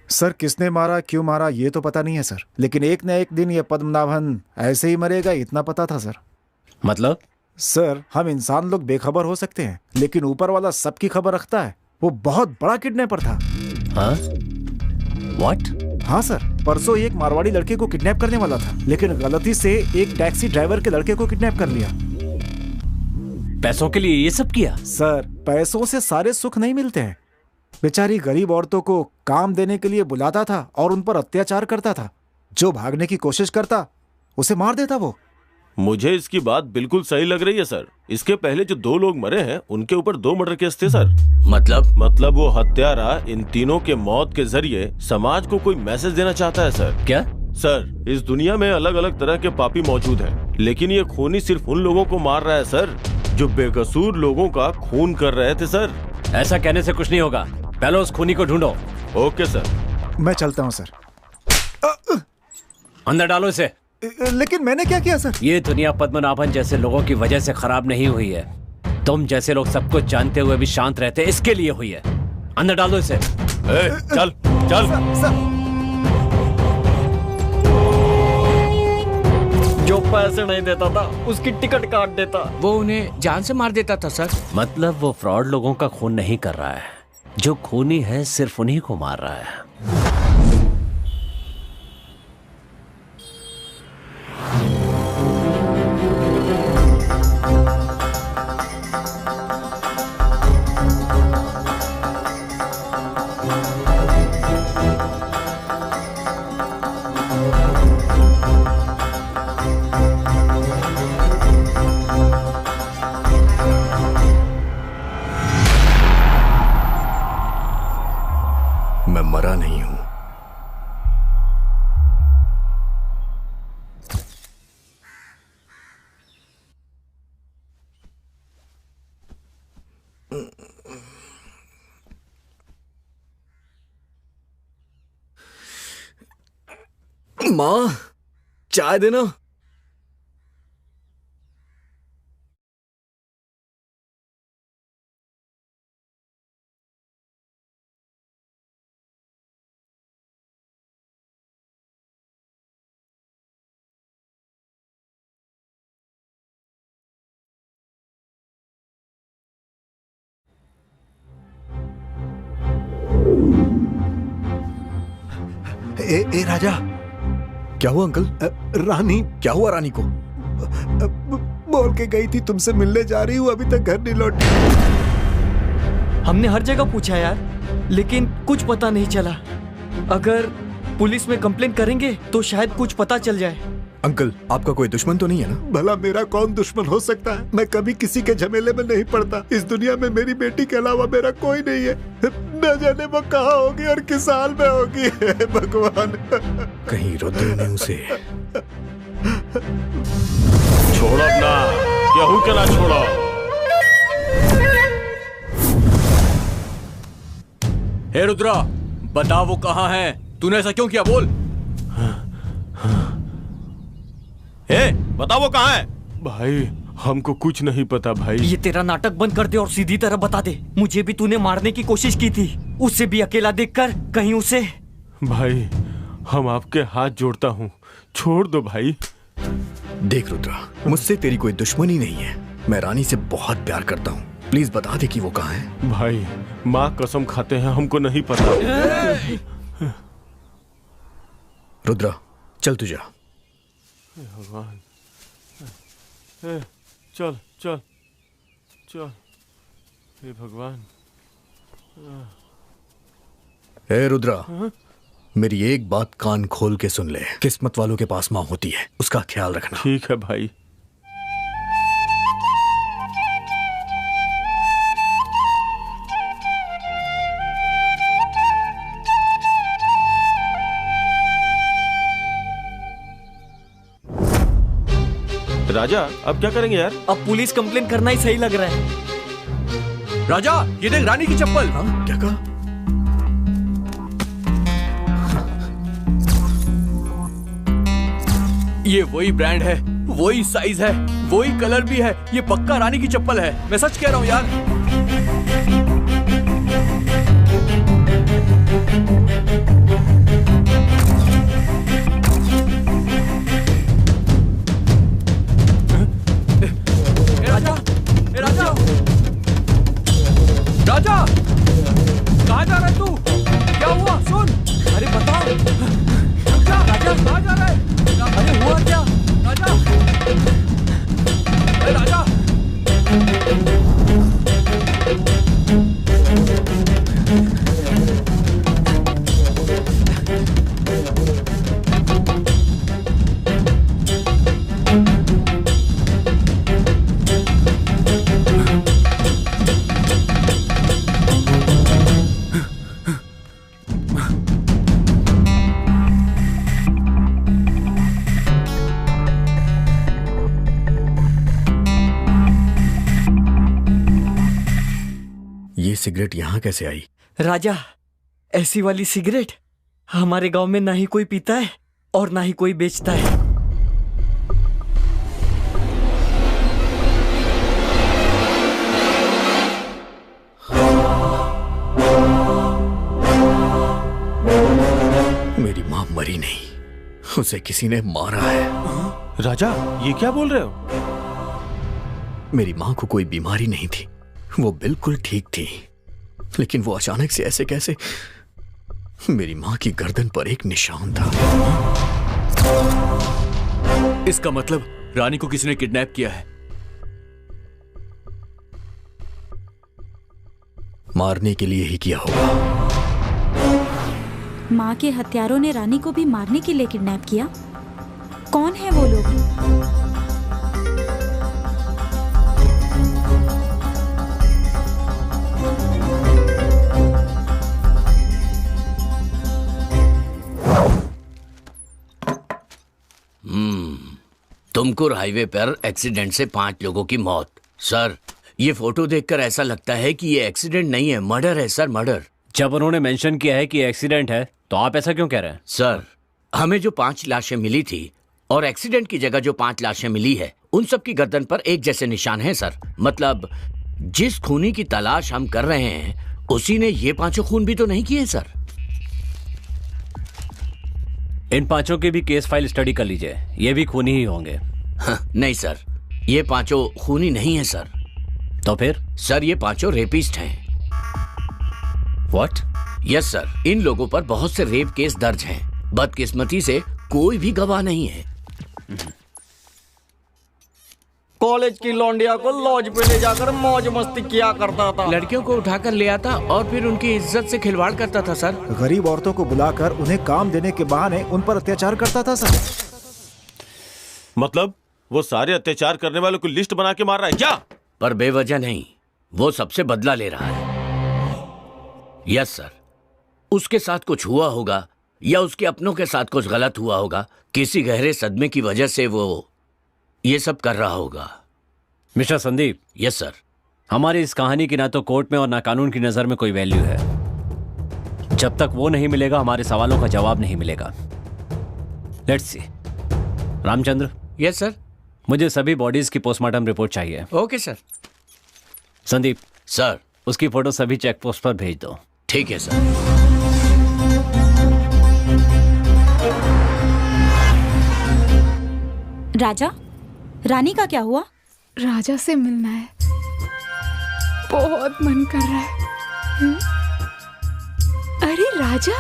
सर, किसने मारा, क्यों मारा, ये तो पता नहीं है सर, लेकिन एक न एक दिन ये पद्मनाभन ऐसे ही मरेगा, इतना पता था सर। मतलब? सर, हम इंसान लोग बेखबर हो सकते हैं, लेकिन ऊपर वाला सबकी खबर रखता है। वो बहुत बड़ा किडनैपर था। हाँ? What? हाँ सर, परसों एक मारवाड़ी लड़के को किडनैप करने वाला था, लेकिन गलती से एक टैक्सी ड्राइवर के लड़के को किडनैप कर लिया। पैसों के लिए ये सब किया? सर, पैसों से सारे सुख नहीं मिलते हैं। बेचारी गरीब औरतों को काम देने के लिए बुलाता था और उन पर अत्याचार करता था। जो भागने की कोशिश करता उसे मार देता वो। मुझे इसकी बात बिल्कुल सही लग रही है सर। इसके पहले जो 2 लोग मरे हैं उनके ऊपर 2 मर्डर केस थे सर। मतलब वो हत्यारा इन तीनों के मौत के जरिए समाज को कोई मैसेज देना चाहता है सर। क्या? सर, इस दुनिया में अलग अलग तरह के पापी मौजूद हैं, लेकिन ये खूनी सिर्फ उन लोगों को मार रहा है सर जो बेकसूर लोगों का खून कर रहे थे सर। ऐसा कहने से कुछ नहीं होगा, पहले उस खूनी को ढूंढो। Okay sir. मैं चलता हूँ सर। अंदर डालो इसे। लेकिन मैंने क्या किया सर? ये दुनिया पद्मनाभन जैसे लोगों की वजह से खराब नहीं हुई है। तुम जैसे लोग सब कुछ जानते हुए भी शांत रहते इसके लिए हुई है। अंदर डाल दो इसे। चल चल। जो पैसे नहीं देता था उसकी टिकट काट देता। वो उन्हें जान से मार देता था सर। मतलब वो फ्रॉड लोगों का खून नहीं कर रहा है, जो खूनी है सिर्फ उन्हीं को मार रहा है। मैं मरा नहीं हूं। मां, चाय देना। ए राजा। क्या हुआ अंकल? रानी। क्या हुआ रानी को? बोल के गई थी तुमसे मिलने जा रही हूँ, अभी तक घर नहीं लौटी। हमने हर जगह पूछा यार, लेकिन कुछ पता नहीं चला। अगर पुलिस में कंप्लेंट करेंगे तो शायद कुछ पता चल जाए। अंकल, आपका कोई दुश्मन तो नहीं है ना? भला मेरा कौन दुश्मन हो सकता है? मैं कभी किसी के झमेले में नहीं पड़ता। इस दुनिया में मेरी बेटी के अलावा मेरा कोई नहीं है। न जाने वो कहाँ होगी और किस हाल में होगी। भगवान। कहीं रुद्र ने उसे छोड़ो अपना, केहू के ना छोड़ो। हे रुद्रा, बता वो कहाँ है? तूने ऐसा क्यों किया? बोल। बता वो कहाँ है? भाई हमको कुछ नहीं पता भाई। ये तेरा नाटक बंद कर दे और सीधी तरह बता दे। मुझे भी तूने मारने की कोशिश की थी, उससे भी अकेला देखकर कहीं उसे। भाई हम आपके हाथ जोड़ता हूँ, छोड़ दो भाई। देख रुद्रा, मुझसे तेरी कोई दुश्मनी नहीं है। मैं रानी से बहुत प्यार करता हूँ। प्लीज बता दे कि वो कहाँ है। भाई माँ कसम खाते हैं, हमको नहीं पता। रुद्रा चल तू जा। भगवान, चल चल चल। हे भगवान। हे रुद्रा, मेरी एक बात कान खोल के सुन ले। किस्मत वालों के पास माँ होती है, उसका ख्याल रखना। ठीक है भाई। राजा अब क्या करेंगे यार? अब पुलिस कंप्लेंट करना ही सही लग रहा है। राजा, ये देख रानी की चप्पल। हाँ, क्या कहा? ये वही ब्रांड है, वही साइज है, वही कलर भी है। ये पक्का रानी की चप्पल है, मैं सच कह रहा हूँ यार। राजा, कहाँ जा रहा है तू? क्या हुआ? सुन। अरे बता। रुक जा। राजा कहाँ जा रहा है? अरे हुआ क्या? राजा, अरे राजा। सिगरेट यहाँ कैसे आई? राजा, ऐसी वाली सिगरेट हमारे गांव में ना ही कोई पीता है और ना ही कोई बेचता है। बीमारी नहीं, उसे किसी ने मारा है। राजा, ये क्या बोल रहे हो? मेरी माँ को कोई बीमारी नहीं थी, वो बिल्कुल ठीक थी, लेकिन वो अचानक से ऐसे कैसे? मेरी माँ की गर्दन पर एक निशान था। इसका मतलब रानी को किसी ने किडनैप किया है। मारने के लिए ही किया होगा। माँ के हत्यारों ने रानी को भी मारने के लिए किडनैप किया? कौन है वो लोग? तुमकुर हाईवे पर एक्सीडेंट से 5 लोगों की मौत। सर, ये फोटो देखकर ऐसा लगता है कि ये एक्सीडेंट नहीं है, मर्डर है सर, मर्डर। जब उन्होंने मेंशन किया है कि एक्सीडेंट है, तो आप ऐसा क्यों कह रहे हैं? सर, हमें जो 5 लाशें मिली थी और एक्सीडेंट की जगह जो 5 लाशें मिली है, उन सब की गर्दन पर एक जैसे निशान हैं सर। मतलब जिस खूनी की तलाश हम कर रहे हैं, उसी ने ये 5 खून भी तो नहीं किए सर। इन 5 की भी केस फाइल स्टडी कर लीजिए, ये भी खूनी ही होंगे। नहीं सर, ये 5 खूनी नहीं है सर। तो फिर? सर, ये 5 रेपिस्ट हैं। व्हाट? यस सर, इन लोगों पर बहुत से रेप केस दर्ज हैं। बदकिस्मती से कोई भी गवाह नहीं है। कॉलेज की लौंडिया को लॉज पे ले जाकर मौज मस्ती किया करता था। लड़कियों को उठाकर ले आता और फिर उनकी इज्जत से खिलवाड़ करता था सर। गरीब औरतों को बुलाकर उन्हें काम देने के बहाने उन पर अत्याचार करता था सर। मतलब वो सारे अत्याचार करने वालों की लिस्ट बना के मार रहा है क्या? पर बेवजह नहीं, वो सबसे बदला ले रहा है। यस सर, उसके साथ कुछ हुआ होगा या उसके अपनों के साथ कुछ गलत हुआ होगा। किसी गहरे सदमे की वजह से वो ये सब कर रहा होगा। मिस्टर संदीप। Yes sir. हमारी इस कहानी की ना तो कोर्ट में और ना कानून की नजर में कोई वैल्यू है। जब तक वो नहीं मिलेगा, हमारे सवालों का जवाब नहीं मिलेगा। Let's see. Ramchandra. Yes sir. मुझे सभी बॉडीज की पोस्टमार्टम रिपोर्ट चाहिए। Okay sir. संदीप। सर। उसकी फोटो सभी चेक पोस्ट पर भेज दो। ठीक है सर। राजा, रानी का क्या हुआ? राजा से मिलना है, बहुत मन कर रहा है। अरे राजा।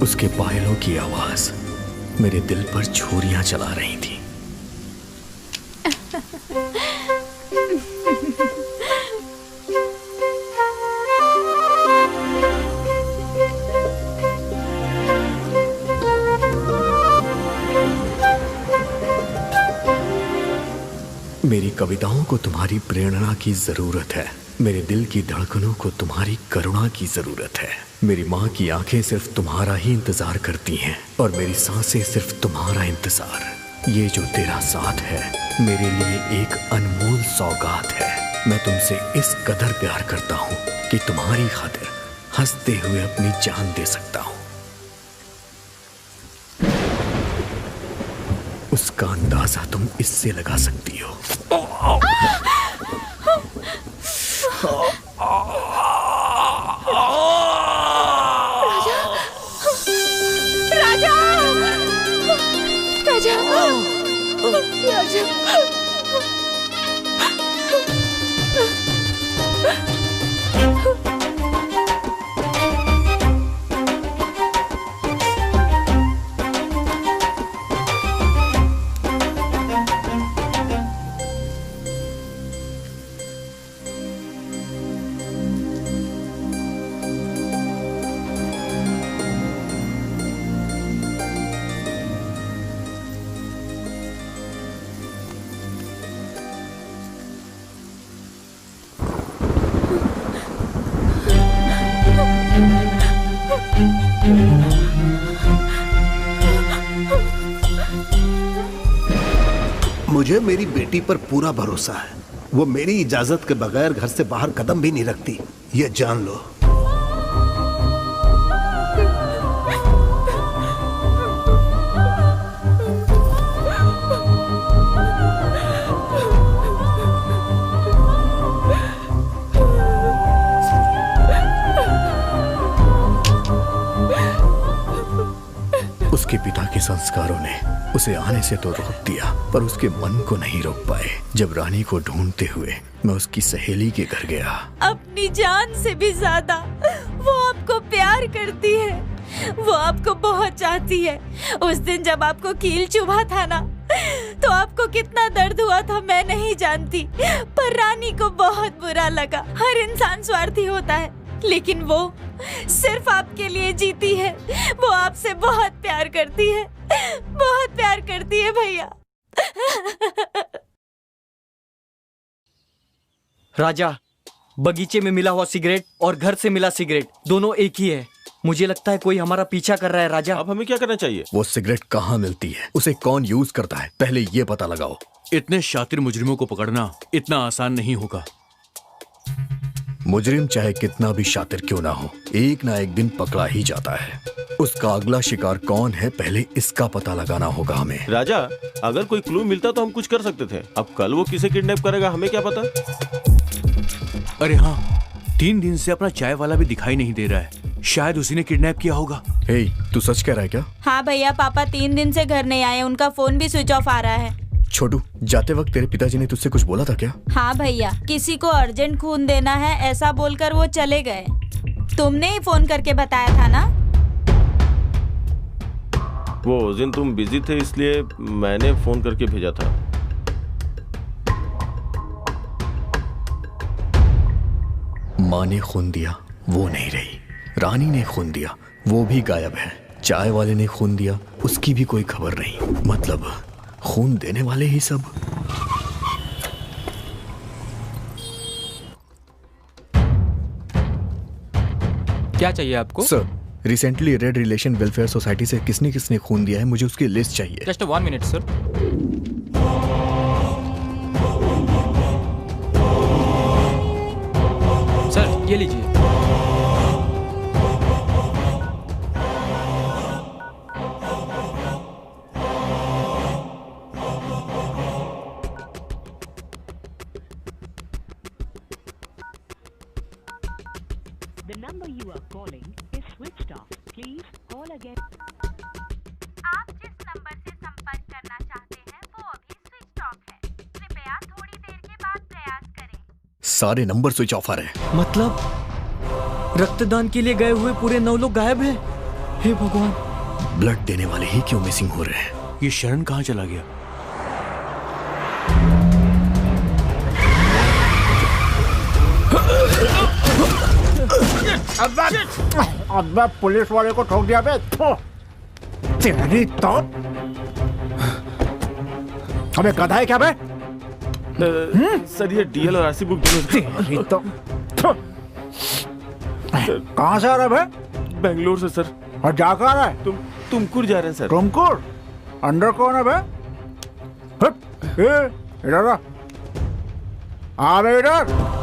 उसके पायलों की आवाज मेरे दिल पर छुरियां चला रही थी। मेरी कविताओं को तुम्हारी प्रेरणा की जरूरत है। मेरे दिल की धड़कनों को तुम्हारी करुणा की जरूरत है। मेरी माँ की आंखें सिर्फ तुम्हारा ही इंतजार करती हैं और मेरी सांसें सिर्फ तुम्हारा इंतजार। ये जो तेरा साथ है मेरे लिए एक अनमोल सौगात है। मैं तुमसे इस कदर प्यार करता हूँ कि तुम्हारी खातिर हंसते हुए अपनी जान दे सकता हूँ। उसका अंदाजा तुम इससे लगा सकती हो। राजा, राजा, राजा, मुझे मेरी बेटी पर पूरा भरोसा है। वो मेरी इजाजत के बगैर घर से बाहर कदम भी नहीं रखती, ये जान लो। उसके पिता के संस्कारों ने उसे आने से तो रोक दिया, पर उसके मन को नहीं रोक पाए। जब रानी को ढूंढते हुए मैं उसकी सहेली के घर गया। अपनी जान से भी ज्यादा वो आपको प्यार करती है, वो आपको बहुत चाहती है। उस दिन जब आपको कील चुभा था ना, तो आपको कितना दर्द हुआ था मैं नहीं जानती, पर रानी को बहुत बुरा लगा। हर इंसान स्वार्थी होता है, लेकिन वो सिर्फ आपके लिए जीती है। वो आपसे बहुत प्यार करती है, बहुत प्यार करती है भैया। राजा, बगीचे में मिला हुआ सिगरेट और घर से मिला सिगरेट दोनों एक ही है। मुझे लगता है कोई हमारा पीछा कर रहा है। राजा, अब हमें क्या करना चाहिए? वो सिगरेट कहाँ मिलती है, उसे कौन यूज करता है, पहले ये पता लगाओ। इतने शातिर मुजरिमों को पकड़ना इतना आसान नहीं होगा। मुजरिम चाहे कितना भी शातिर क्यों ना हो, एक ना एक दिन पकड़ा ही जाता है। उसका अगला शिकार कौन है, पहले इसका पता लगाना होगा हमें। राजा, अगर कोई क्लू मिलता तो हम कुछ कर सकते थे। अब कल वो किसे किडनैप करेगा हमें क्या पता। अरे हाँ, 3 दिन से अपना चाय वाला भी दिखाई नहीं दे रहा है। शायद उसी ने किडनैप किया होगा। हे, तू सच कह रहा है क्या? हाँ भैया, पापा 3 दिन से घर नहीं आए, उनका फोन भी स्विच ऑफ आ रहा है। छोटू, जाते वक्त तेरे पिताजी ने तुझसे कुछ बोला था क्या? हाँ भैया, किसी को अर्जेंट खून देना है ऐसा बोलकर वो चले गए। तुमने ही फोन करके बताया था ना? वो उस दिन तुम बिजी थे इसलिए मैंने फोन करके भेजा था। माँ ने खून दिया, वो नहीं रही। रानी ने खून दिया, वो भी गायब है। चाय वाले ने खून दिया, उसकी भी कोई खबर नहीं। मतलब खून देने वाले ही सब। क्या चाहिए आपको? Sir, recently red relation welfare society से किसने किसने खून दिया है, मुझे उसकी लिस्ट चाहिए। Just 1 minute sir. सर ये लीजिए। आप जिस नंबर से संपर्क करना चाहते हैं वो अभी स्विच ऑफ है। कृपया थोड़ी देर के बाद प्रयास करें। सारे नंबर स्विच ऑफ आ रहे हैं। मतलब रक्तदान के लिए गए हुए पूरे 9 लोग गायब हैं। हे भगवान, ब्लड देने वाले ही क्यों मिसिंग हो रहे हैं? ये शरण कहाँ चला गया? अबे पुलिस वाले को ठोक दिया बे। तेरी तो हमें गधा है क्या बे? सर ये डीएल और आरसी बुक तेरी तो कहाँ से आ रहा है बे? बेंगलोर से सर। और जा कहाँ रहा है? तुमकुर जा रहे हैं सर। तुमकुर? अंदर कौन है बे? इधर आ बे, इधर।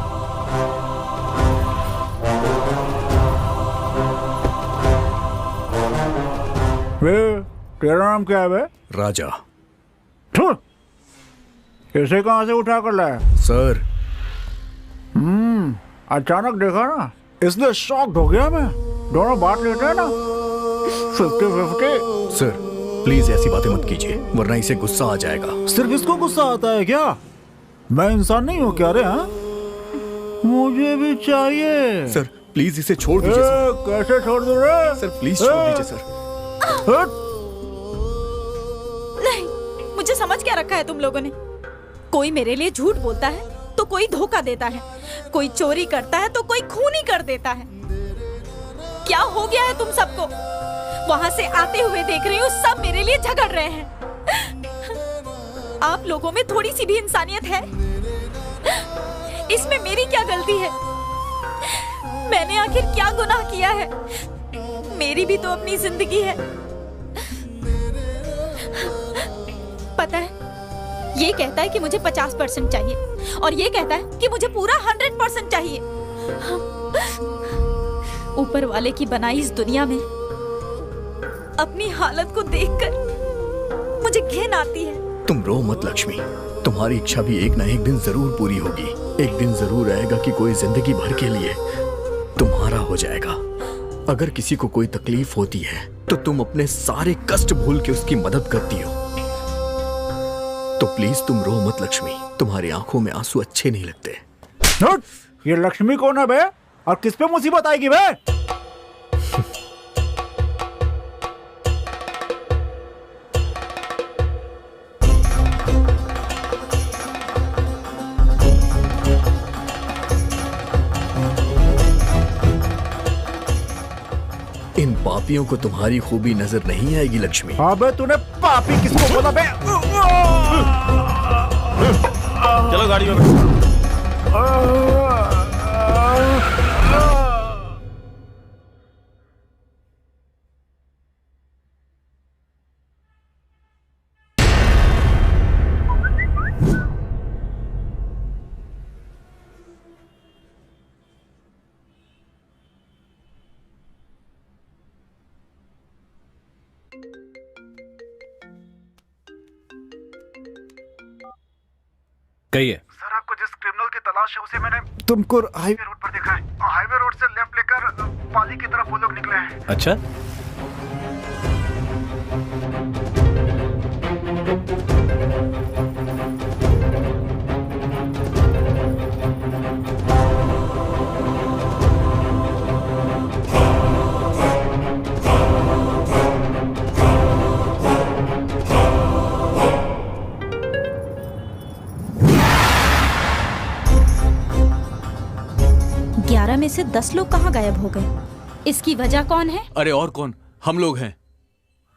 तेरा नाम क्या है बे? राजा। इसे कहाँ से उठा कर लाया? सर। अचानक देखा ना, इसलिए शॉक्ड हो गया मैं। दोनों बात लेते हैं ना 50-50। सर प्लीज ऐसी बातें मत कीजिए, वरना इसे गुस्सा आ जाएगा। सिर्फ इसको गुस्सा आता है क्या? मैं इंसान नहीं हूँ क्या रे? हाँ, मुझे भी चाहिए। सर प्लीज इसे छोड़ दीजिए। कैसे छोड़ दूँ रे? सर प्लीज छोड़ दीजिए सर। नहीं, मुझे समझ क्या रखा है तुम लोगों ने? कोई मेरे लिए झूठ बोलता है तो कोई धोखा देता है, कोई चोरी करता है तो कोई खून ही कर देता है। क्या हो गया है तुम सबको? वहां से आते हुए देख रही हूँ सब मेरे लिए झगड़ रहे हैं। आप लोगों में थोड़ी सी भी इंसानियत है? इसमें मेरी क्या गलती है? मैंने आखिर क्या गुनाह किया है मेरी भी तो अपनी जिंदगी है। पता है, ये कहता है कि मुझे 50% चाहिए और ये कहता है कि मुझे पूरा 100% चाहिए। ऊपर वाले की बनाई इस दुनिया में अपनी हालत को देखकर मुझे घिन आती है। तुम रो मत लक्ष्मी, तुम्हारी इच्छा भी एक ना एक दिन जरूर पूरी होगी। एक दिन जरूर आएगा कि कोई जिंदगी भर के लिए तुम्हारा हो जाएगा। अगर किसी को कोई तकलीफ होती है तो तुम अपने सारे कष्ट भूल के उसकी मदद करती हो। तो प्लीज तुम रो मत लक्ष्मी, तुम्हारी आंखों में आंसू अच्छे नहीं लगते। ये लक्ष्मी कौन है बे? और किस पे मुसीबत आएगी बे? इन पापियों को तुम्हारी खूबी नजर नहीं आएगी लक्ष्मी। हाँ बे, तूने पापी किसको बोला बे? चलो गाड़ी में बैठो। कहिए। सर, आपको जिस क्रिमिनल की तलाश है उसे मैंने तुमको हाईवे रोड पर देखा है। हाईवे रोड से लेफ्ट लेकर पाली की तरफ वो लोग निकले हैं। अच्छा, में से 10 लोग कहाँ गायब हो गए? इसकी वजह कौन है? अरे और कौन, हम लोग हैं।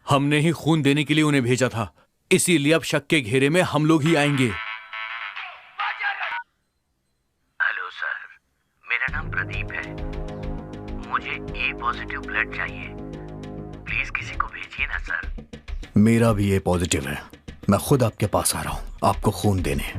हमने ही खून देने के लिए उन्हें भेजा था, इसीलिए अब शक के घेरे में हम लोग ही आएंगे। हेलो सर, मेरा नाम प्रदीप है। मुझे ए पॉजिटिव ब्लड चाहिए, प्लीज किसी को भेजिए ना सर। मेरा भी ए पॉजिटिव है, मैं खुद आपके पास आ रहा हूँ आपको खून देने।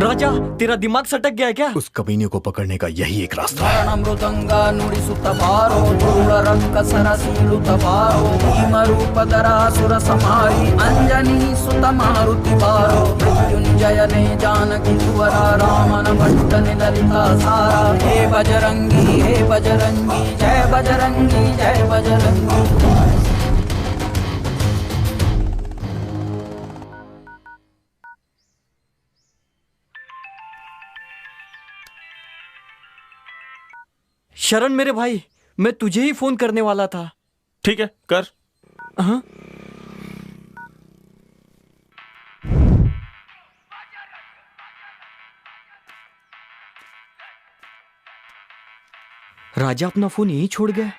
राजा, तेरा दिमाग सटक गया है क्या? उस कमीने को पकड़ने का यही एक रास्ता है। मृदंगा नुडिसुतबारो धूलरंकसरसीलुतबारो भीमरूपधरासुर समारी अंजनी सुत मारुतिबारो मृत्युंजयने जानकी तुवरा रामन भट्ट ललिता सारा। हे बजरंगी जय बजरंगी जय बजरंगी। शरण मेरे भाई, मैं तुझे ही फोन करने वाला था। ठीक है, कर। हाँ? राजा अपना फोन यहीं छोड़ गए।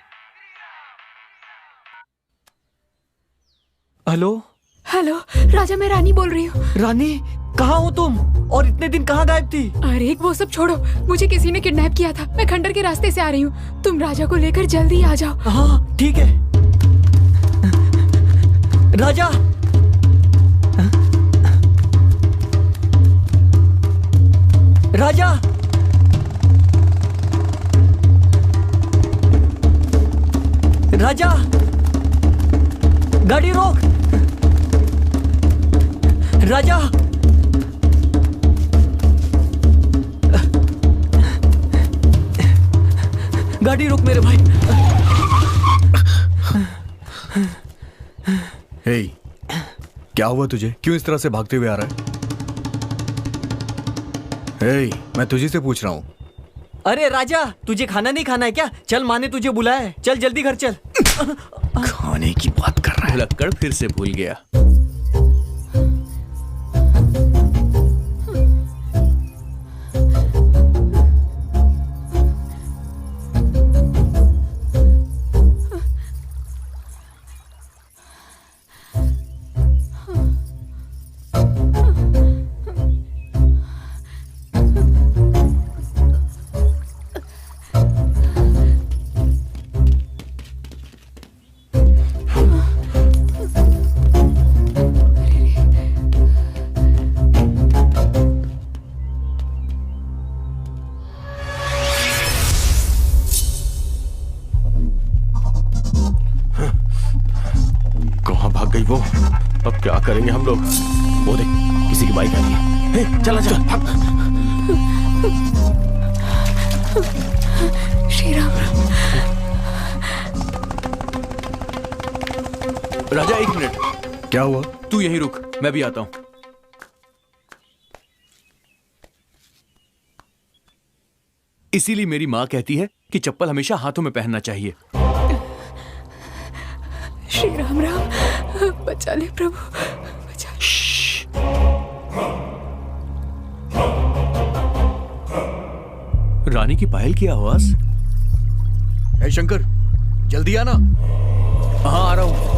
हेलो राजा, मैं रानी बोल रही हूँ। रानी, कहाँ हो तुम और इतने दिन कहाँ गायब थी? अरे वो सब छोड़ो, मुझे किसी ने किडनैप किया था। मैं खंडर के रास्ते से आ रही हूँ, तुम राजा को लेकर जल्दी आ जाओ। हाँ ठीक है। राजा, राजा, राजा, गाड़ी रोक। राजा, गाड़ी रोक मेरे भाई। हे, क्या हुआ तुझे? क्यों इस तरह से भागते हुए आ रहा है? हे, मैं तुझे से पूछ रहा हूँ। अरे राजा, तुझे खाना नहीं खाना है क्या? चल, माँ ने तुझे बुलाया है, चल जल्दी घर चल। खाने की बात कर रहा है। लक्कड़ फिर से भूल गया। देखो। वो देख, किसी की बाइक आ रही है। हे, चला चल, भाग। श्री राम। राजा एक मिनट। क्या हुआ? तू यहीं रुक, मैं भी आता हूं। इसीलिए मेरी माँ कहती है कि चप्पल हमेशा हाथों में पहनना चाहिए। श्री राम राम, बचा ले प्रभु, बचा ले। रानी की पायल की आवाज। ए शंकर, जल्दी आना। हाँ आ रहा हूं।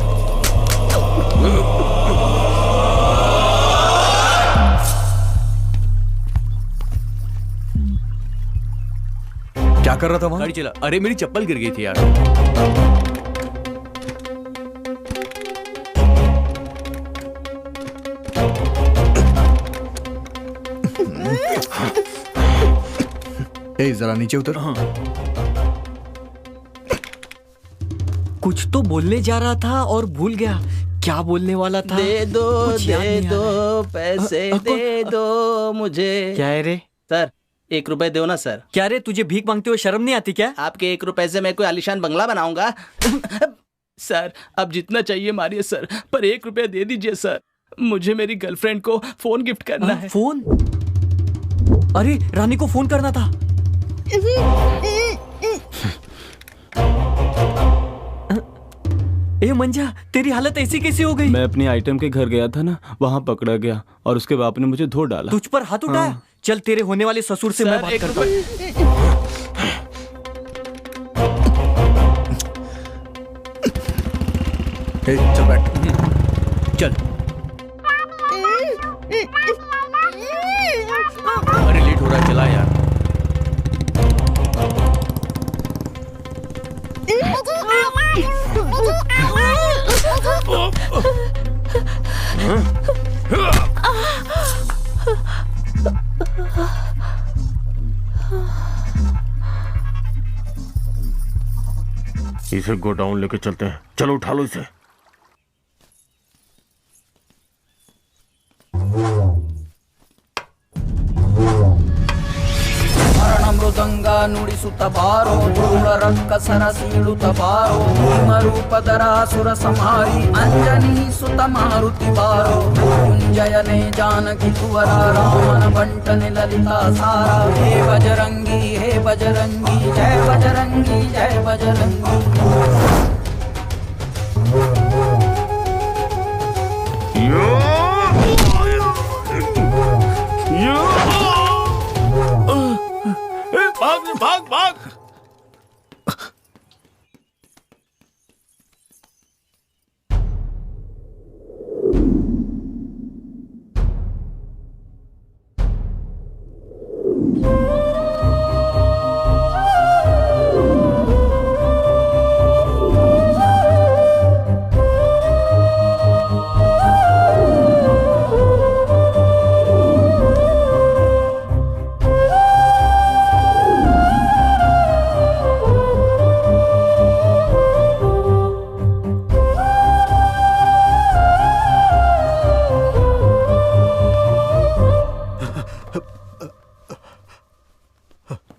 क्या कर रहा था वहां? गाड़ी चला। अरे मेरी चप्पल गिर गई थी यार। ए जरा नीचे उतर। हाँ। कुछ तो बोलने जा रहा था और भूल गया। क्या बोलने वाला था? दे दो पैसे दे दो मुझे। क्या है रे? सर 1 रुपए दो ना सर। क्या रे, तुझे भीख मांगते हुए शर्म नहीं आती क्या? आपके 1 रुपए से मैं कोई आलीशान बंगला बनाऊंगा? सर अब जितना चाहिए मारिए सर, पर 1 रुपया दे दीजिए सर। मुझे मेरी गर्लफ्रेंड को फोन गिफ्ट करना है। फोन? अरे रानी को फोन करना था। ए मंजा, तेरी हालत ऐसी कैसी हो गई? मैं अपनी आइटम के घर गया था ना, वहाँ पकड़ा गया और उसके बाप ने मुझे धो डाला। तुझ पर हाथ उठाया? चल तेरे होने वाले ससुर से मैं बात करता हूँ। चल बैठ। चल। अरे लेट हो रहा है, चला यार। इसे गोडाउन लेके चलते हैं। चलो उठा लो इसे। मृदंगा नुडिसुत बारो धूल रक्कसर सीडुत बारो भीमरूपधरासुर संहारी अंजनी सुत मारुति बारो मृत्युंजयने जानकी तुवरा रामन बंटन ललिता सारा। हे बजरंगी जय बजरंगी जय बजरंगी। भाग भाग भाग।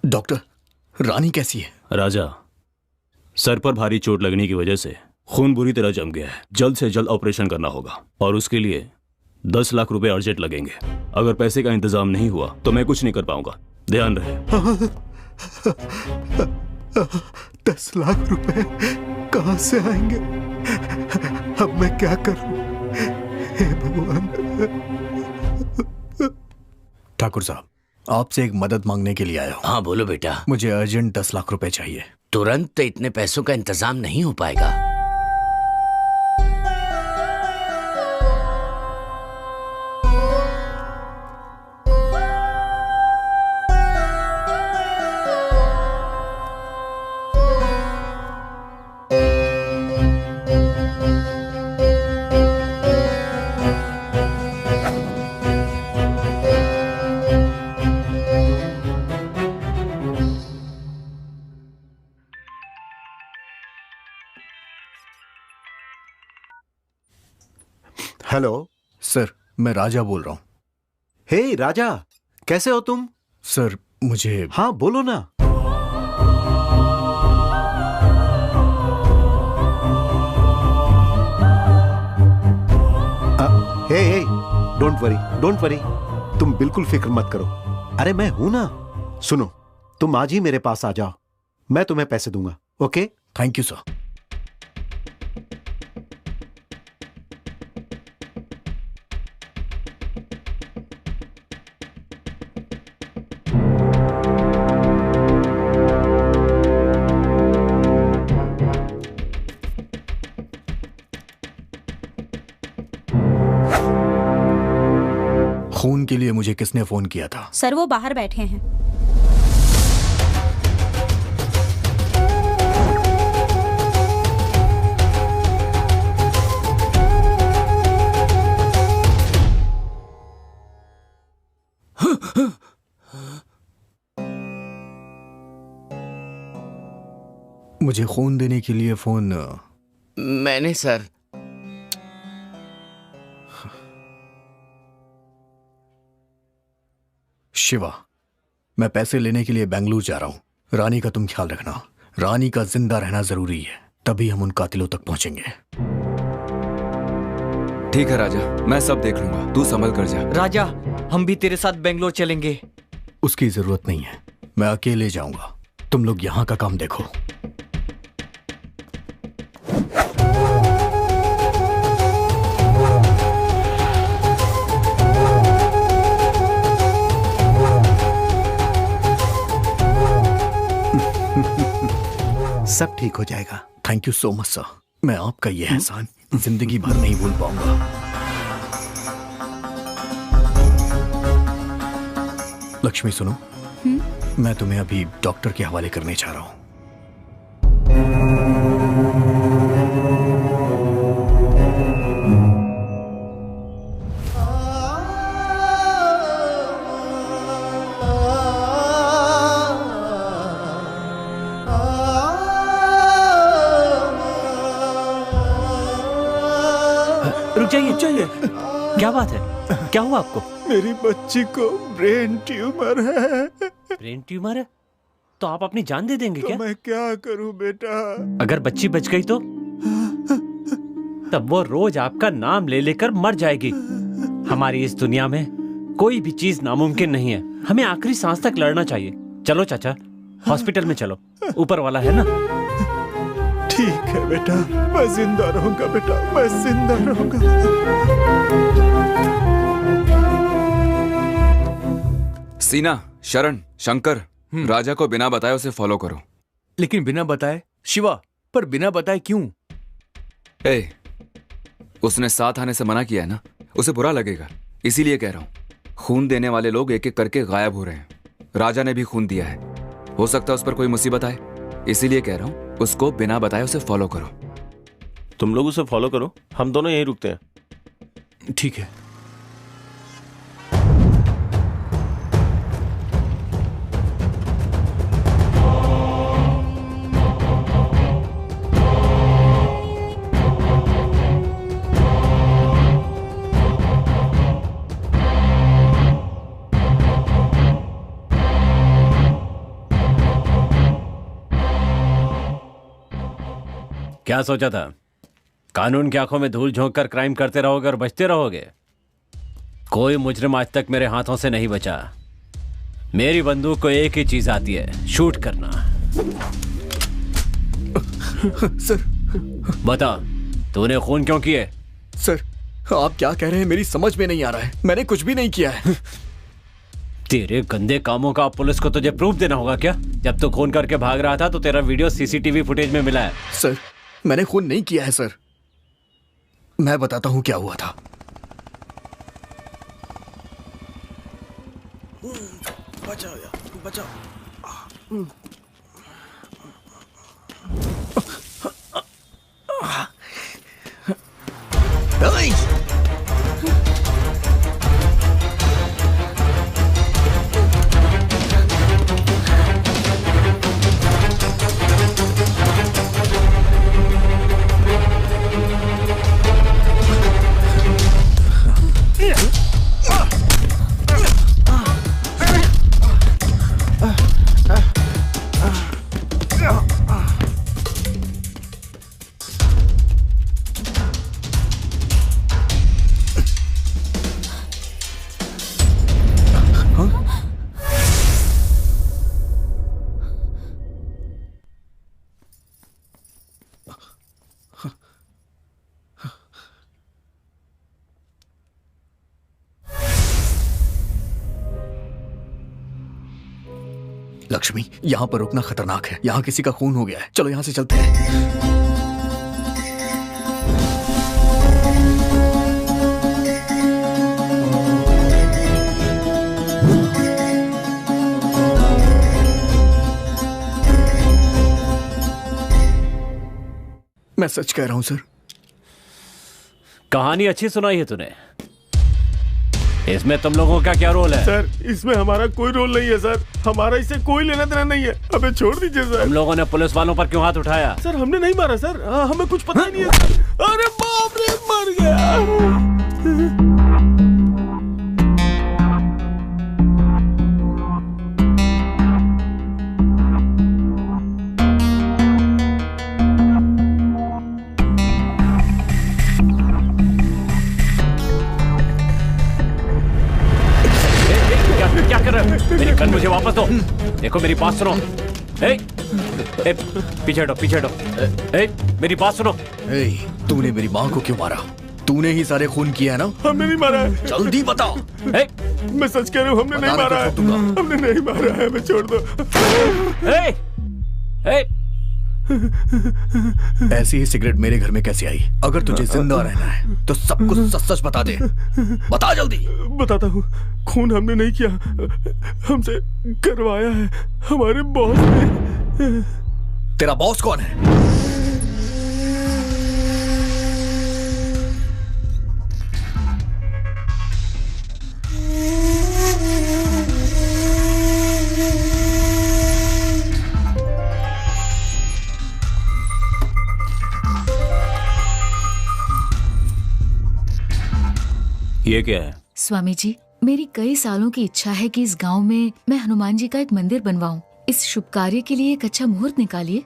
डॉक्टर, रानी कैसी है? राजा, सर पर भारी चोट लगने की वजह से खून बुरी तरह जम गया है। जल्द से जल्द ऑपरेशन करना होगा और उसके लिए 10 लाख रुपए अर्जेंट लगेंगे। अगर पैसे का इंतजाम नहीं हुआ तो मैं कुछ नहीं कर पाऊंगा। ध्यान रहे। 10 लाख रुपए कहां से आएंगे? अब मैं क्या करूं? हे भगवान। ठाकुर साहब, आपसे एक मदद मांगने के लिए आया हूं। हाँ बोलो बेटा। मुझे अर्जेंट 10 लाख रुपए चाहिए। तुरंत इतने पैसों का इंतजाम नहीं हो पाएगा। हेलो सर, मैं राजा बोल रहा हूँ। हे राजा, कैसे हो तुम? सर, मुझे... हाँ, बोलो ना। हे, डोंट वरी, तुम बिल्कुल फिक्र मत करो। अरे मैं हूं ना। सुनो, तुम आज ही मेरे पास आ जाओ, मैं तुम्हें पैसे दूंगा। ओके? Thank you sir. खून के लिए मुझे किसने फोन किया था? सर, वो बाहर बैठे हैं। मुझे खून देने के लिए फोन... मैंने सर। शिवा, मैं पैसे लेने के लिए बेंगलुरु जा रहा हूं। रानी का तुम ख्याल रखना। रानी का जिंदा रहना जरूरी है, तभी हम उन कातिलों तक पहुंचेंगे। ठीक है राजा, मैं सब देख लूंगा, तू संभल कर जा। राजा, हम भी तेरे साथ बेंगलोर चलेंगे। उसकी जरूरत नहीं है, मैं अकेले जाऊंगा। तुम लोग यहाँ का काम देखो। सब ठीक हो जाएगा। Thank you so much sir. मैं आपका ये एहसान जिंदगी भर नहीं भूल पाऊंगा। लक्ष्मी सुनो, मैं तुम्हें अभी डॉक्टर के हवाले करने जा रहा हूं। रुक जाइए, क्या बात है? क्या हुआ आपको? मेरी बच्ची को ब्रेन ट्यूमर है। ब्रेन ट्यूमर है? तो आप अपनी जान दे देंगे क्या? मैं क्या करूं बेटा? अगर बच्ची बच गई तो? तब वो रोज आपका नाम ले लेकर मर जाएगी। हमारी इस दुनिया में कोई भी चीज नामुमकिन नहीं है। हमें आखिरी सांस तक लड़ना चाहिए। चलो चाचा, हॉस्पिटल में चलो, ऊपर वाला है ना। ठीक है बेटा, मैं जिंदा रहूंगा बेटा, मैं जिंदा रहूंगा। सीना, शरण, शंकर, राजा को बिना बताए उसे फॉलो करो। लेकिन बिना बताए? शिवा, पर बिना बताए क्यों? ए, उसने साथ आने से मना किया है ना, उसे बुरा लगेगा, इसीलिए कह रहा हूं। खून देने वाले लोग एक एक करके गायब हो रहे हैं। राजा ने भी खून दिया है, हो सकता है उस पर कोई मुसीबत आए, इसीलिए कह रहा हूं उसको बिना बताए उसे फॉलो करो। तुम लोग उसे फॉलो करो, हम दोनों यहीं रुकते हैं। ठीक है। क्या सोचा था? कानून की आंखों में धूल झोंक कर क्राइम करते रहोगे और बचते रहोगे? कोई मुजरिम आज तक मेरे हाथों से नहीं बचा। मेरी बंदूक को एक ही चीज आती है, शूट करना। सर, बता, तूने खून क्यों किए? सर, आप क्या कह रहे हैं मेरी समझ में नहीं आ रहा है। मैंने कुछ भी नहीं किया है। तेरे गंदे कामों का पुलिस को तुझे प्रूफ देना होगा क्या? जब तू खून करके भाग रहा था तो तेरा वीडियो सीसीटीवी फुटेज में मिला है। सर, मैंने खून नहीं किया है सर। मैं बताता हूं क्या हुआ था। बचाओ यार, बचाओ। लक्ष्मी, यहाँ पर रुकना खतरनाक है। यहाँ किसी का खून हो गया है। चलो यहाँ से चलते हैं। मैं सच कह रहा हूं सर। कहानी अच्छी सुनाई है तूने। इसमें तुम लोगों का क्या रोल है? सर, इसमें हमारा कोई रोल नहीं है सर। हमारा इससे कोई लेना देना नहीं है। हमें छोड़ दीजिए सर। तुम लोगों ने पुलिस वालों पर क्यों हाथ उठाया? सर, हमने नहीं मारा सर। हमें कुछ पता ही नहीं है। अरे बाप रे, मर गया। मेरी गन मुझे वापस दो। देखो मेरी बात सुनो। पीछे हटो, पीछे हटो। मेरी बात सुनो। तूने मेरी माँ को क्यों मारा? तूने ही सारे खून किया है ना? हमने नहीं मारा है। जल्दी बताओ। मैं सच कह रहा हूँ, हमने नहीं मारा है। हमने नहीं मारा है। मैं छोड़ दो। ऐसी ही सिगरेट मेरे घर में कैसे आई? अगर तुझे जिंदा रहना है तो सब कुछ सच सच बता दे। बता जल्दी। बताता हूँ। खून हमने नहीं किया, हमसे करवाया है हमारे बॉस ने। तेरा बॉस कौन है? ये क्या है? स्वामी जी, मेरी कई सालों की इच्छा है कि इस गांव में मैं हनुमान जी का एक मंदिर बनवाऊं। इस शुभ कार्य के लिए एक अच्छा मुहूर्त निकालिए।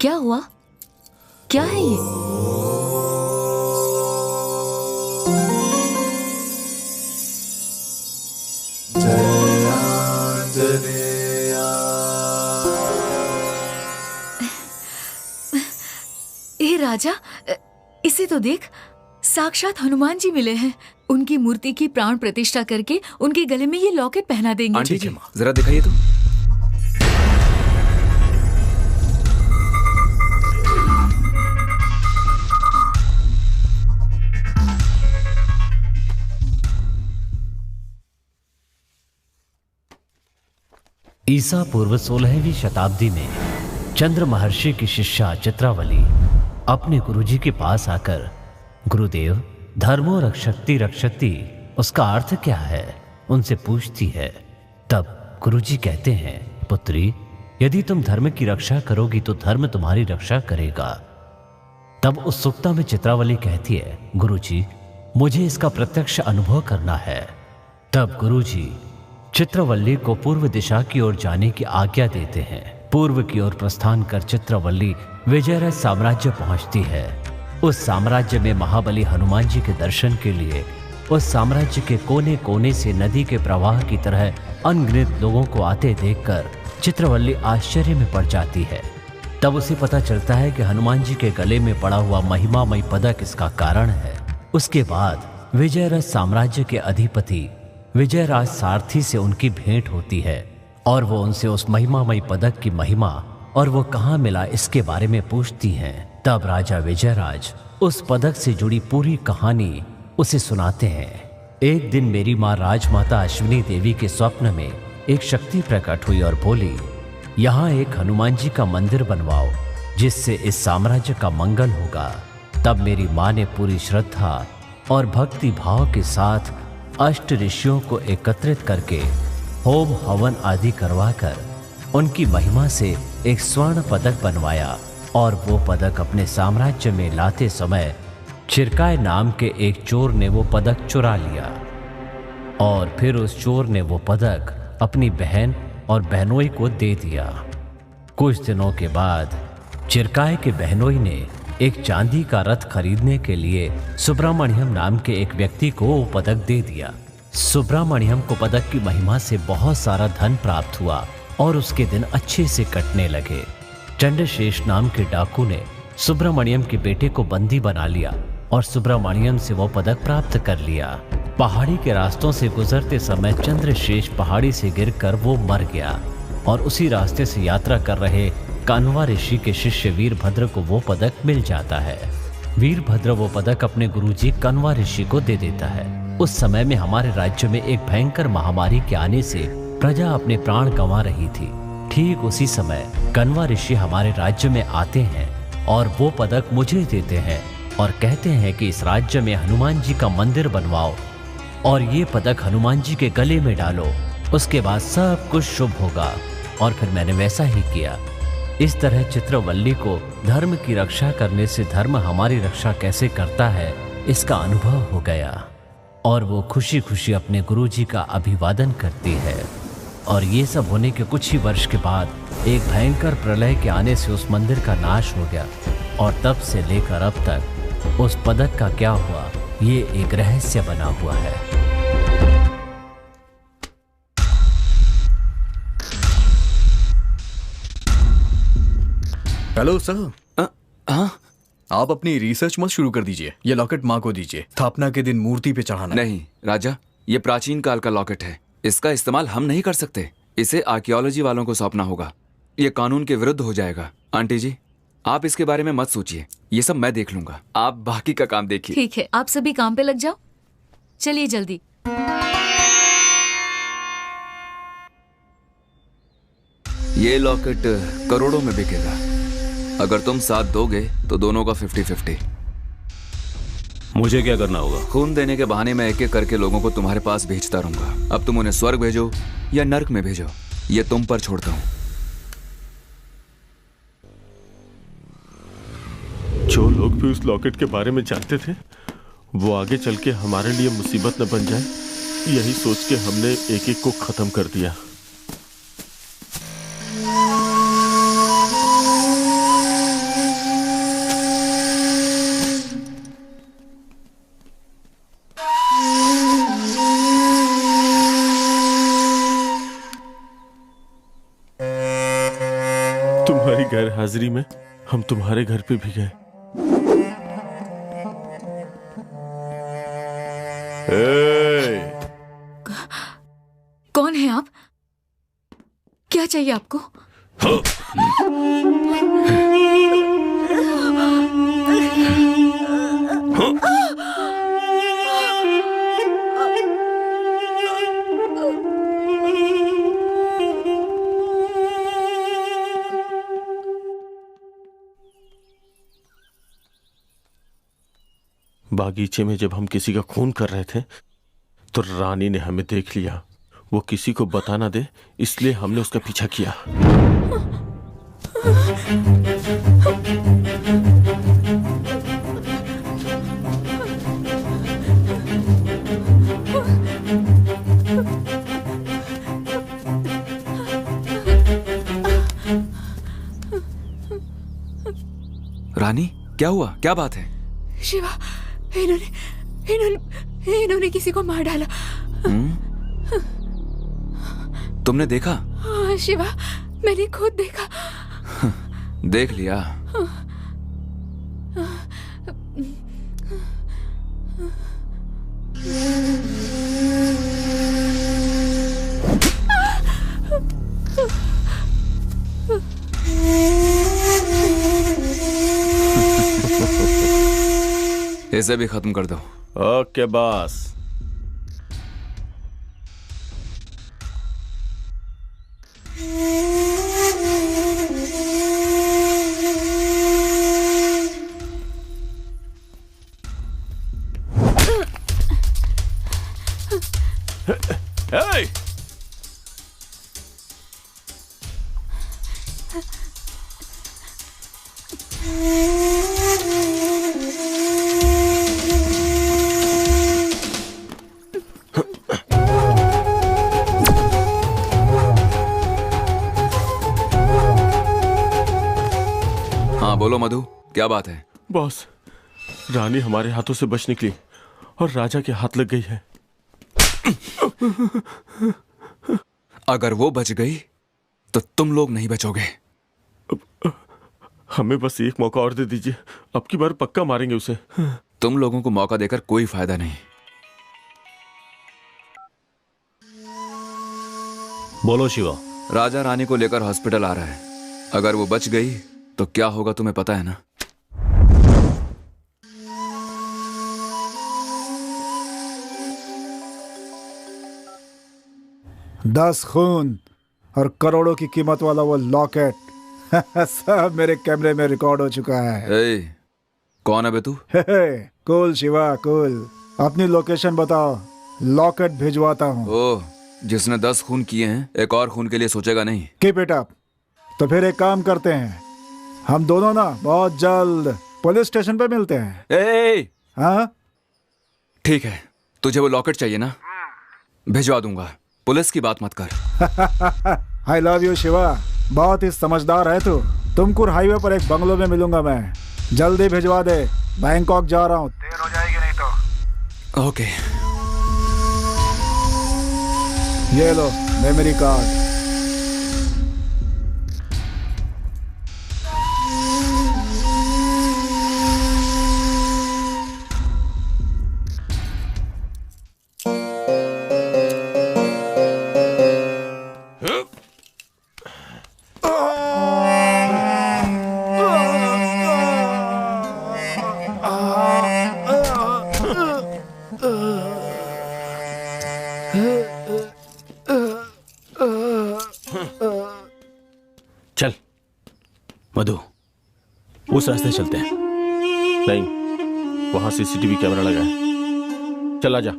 क्या हुआ? क्या है ये? ए राजा, इसे तो देख, साक्षात हनुमान जी मिले हैं। उनकी मूर्ति की प्राण प्रतिष्ठा करके उनके गले में ये लॉकेट पहना देंगे। आंटी जी, जरा दिखाइए तो। ईसा पूर्व 16वीं शताब्दी में चंद्र महर्षि की शिष्या चित्रावली अपने गुरुजी के पास आकर, गुरुदेव, धर्मो रक्षति रक्षति उसका अर्थ क्या है, उनसे पूछती है। तब गुरुजी कहते हैं, पुत्री, यदि तुम धर्म की रक्षा करोगी तो धर्म तुम्हारी रक्षा करेगा। तब उत्सुकता में चित्रावली कहती है, गुरुजी, मुझे इसका प्रत्यक्ष अनुभव करना है। तब गुरुजी चित्रवल्ली को पूर्व दिशा की ओर जाने की आज्ञा देते हैं। पूर्व की ओर प्रस्थान कर चित्रवल्ली विजयरथ साम्राज्य पहुंचती है। उस साम्राज्य में महाबली हनुमान जी के दर्शन के लिए उस साम्राज्य के कोने कोने से नदी के प्रवाह की तरह अनगिनत लोगों को आते देखकर चित्रवल्ली आश्चर्य में पड़ जाती है। तब उसे पता चलता है कि हनुमान जी के गले में पड़ा हुआ महिमामय पदक इसका कारण है। उसके बाद विजयरथ साम्राज्य के अधिपति विजयराज सारथी से उनकी भेंट होती है और वो उनसे उस महिमामय पदक की महिमा और वो कहाँ मिला इसके बारे में पूछती हैं। तब राजा विजयराज उस पदक से जुड़ी पूरी कहानी उसे सुनाते हैं। एक दिन मेरी माँ राजमाता अश्विनी देवी के स्वप्न में एक शक्ति प्रकट हुई और बोली, यहाँ एक हनुमान जी का मंदिर बनवाओ जिससे इस साम्राज्य का मंगल होगा। तब मेरी माँ ने पूरी श्रद्धा और भक्ति भाव के साथ अष्ट ऋषियों को एकत्रित करके होम हवन आदि करवाकर उनकी महिमा से एक स्वर्ण पदक बनवाया और वो पदक अपने साम्राज्य में लाते समय चिरकाय नाम के एक चोर ने वो पदक चुरा लिया और फिर उस चोर ने वो पदक अपनी बहन और बहनोई को दे दिया। कुछ दिनों के बाद चिरकाय के बहनोई ने एक चांदी का रथ खरीदने के लिए सुब्रमण्यम नाम के एक व्यक्ति को वो पदक दे दिया। सुब्रमण्यम को पदक की महिमा से बहुत सारा धन प्राप्त हुआ और उसके दिन अच्छे से कटने लगे। चंद्रशेष नाम के डाकू ने सुब्रमण्यम के बेटे को बंदी बना लिया और सुब्रमण्यम से वो पदक प्राप्त कर लिया। पहाड़ी के रास्तों से गुजरते समय चंद्रशेष पहाड़ी से गिरकर वो मर गया और उसी रास्ते से यात्रा कर रहे कान्वा ऋषि के शिष्य वीरभद्र को वो पदक मिल जाता है। वीरभद्र वो पदक अपने गुरुजी कन्वा ऋषि को दे देता है। उस समय में हमारे राज्य में एक भयंकर महामारी के आने से प्रजा अपने प्राण गंवा रही थी। ठीक उसी समय कन्वा ऋषि हमारे राज्य में आते हैं और वो पदक मुझे देते हैं और कहते हैं कि इस राज्य में हनुमान जी का मंदिर बनवाओ और ये पदक हनुमान जी के गले में डालो, उसके बाद सब कुछ शुभ होगा। और फिर मैंने वैसा ही किया। इस तरह चित्रवल्ली को धर्म की रक्षा करने से धर्म हमारी रक्षा कैसे करता है इसका अनुभव हो गया और वो खुशी खुशी अपने गुरुजी का अभिवादन करती है। और ये सब होने के कुछ ही वर्ष के बाद एक भयंकर प्रलय के आने से उस मंदिर का नाश हो गया और तब से लेकर अब तक उस पदक का क्या हुआ ये एक रहस्य बना हुआ है। Hello sir. हाँ, आप अपनी रिसर्च मत शुरू कर दीजिए। ये लॉकेट माँ को दीजिए, स्थापना के दिन मूर्ति पे चढ़ाना। नहीं राजा, ये प्राचीन काल का लॉकेट है, इसका इस्तेमाल हम नहीं कर सकते। इसे आर्कियोलॉजी वालों को सौंपना होगा। ये कानून के विरुद्ध हो जाएगा। आंटी जी, आप इसके बारे में मत सोचिए, ये सब मैं देख लूंगा। आप बाकी का काम देखिए। ठीक है, आप सभी काम पे लग जाओ। चलिए जल्दी। ये लॉकेट करोड़ों में बिकेगा। अगर तुम साथ दोगे तो दोनों का 50-50। मुझे क्या करना होगा? खून देने के बहाने मैं एक एक करके लोगों को तुम्हारे पास भेजता रहूंगा। अब तुम उन्हें स्वर्ग भेजो या नर्क में भेजो, ये तुम पर छोड़ता हूं। जो लोग भी उस लॉकेट के बारे में जानते थे वो आगे चल के हमारे लिए मुसीबत न बन जाए, यही सोच के हमने एक एक को खत्म कर दिया। तुम्हारी गैर हाजिरी में हम तुम्हारे घर पे भी गए। कौन है आप? क्या चाहिए आपको? बागीचे में जब हम किसी का खून कर रहे थे तो रानी ने हमें देख लिया। वो किसी को बता ना दे इसलिए हमने उसका पीछा किया। रानी, क्या हुआ? क्या बात है? शिवा, इन्होंने किसी को मार डाला। तुमने देखा? हाँ शिवा, मैंने खुद देखा। देख लिया। इसे भी खत्म कर दो। Okay boss. Hey! हाँ बोलो मधु, क्या बात है? बॉस, रानी हमारे हाथों से बच निकली और राजा के हाथ लग गई है। अगर वो बच गई तो तुम लोग नहीं बचोगे। हमें बस एक मौका और दे दीजिए, अब की बार पक्का मारेंगे उसे। तुम लोगों को मौका देकर कोई फायदा नहीं। बोलो शिवा। राजा रानी को लेकर हॉस्पिटल आ रहा है। अगर वो बच गई तो क्या होगा तुम्हें पता है ना? दस खून और करोड़ों की कीमत वाला वो लॉकेट सब मेरे कैमरे में रिकॉर्ड हो चुका है। कौन है बे तू? कूल शिवा कूल, अपनी लोकेशन बताओ, लॉकेट भिजवाता हूँ। ओह, जिसने 10 खून किए हैं एक और खून के लिए सोचेगा नहीं। Keep it up. तो फिर एक काम करते हैं, हम दोनों ना बहुत जल्द पुलिस स्टेशन पे मिलते हैं। हाँ ठीक है, तुझे वो लॉकेट चाहिए ना? भिजवा दूंगा, पुलिस की बात मत कर। आई लव यू शिवा, बहुत ही समझदार है तू। तुमकुर हाईवे पर एक बंगलो में मिलूंगा मैं, जल्दी भिजवा दे, बैंकॉक जा रहा हूँ, देर हो जाएगी नहीं तो। ओके। ये लो मेमोरी कार्ड। चल मधु, उस रास्ते चलते हैं। नहीं, वहां सीसीटीवी कैमरा लगा है। चल आजा।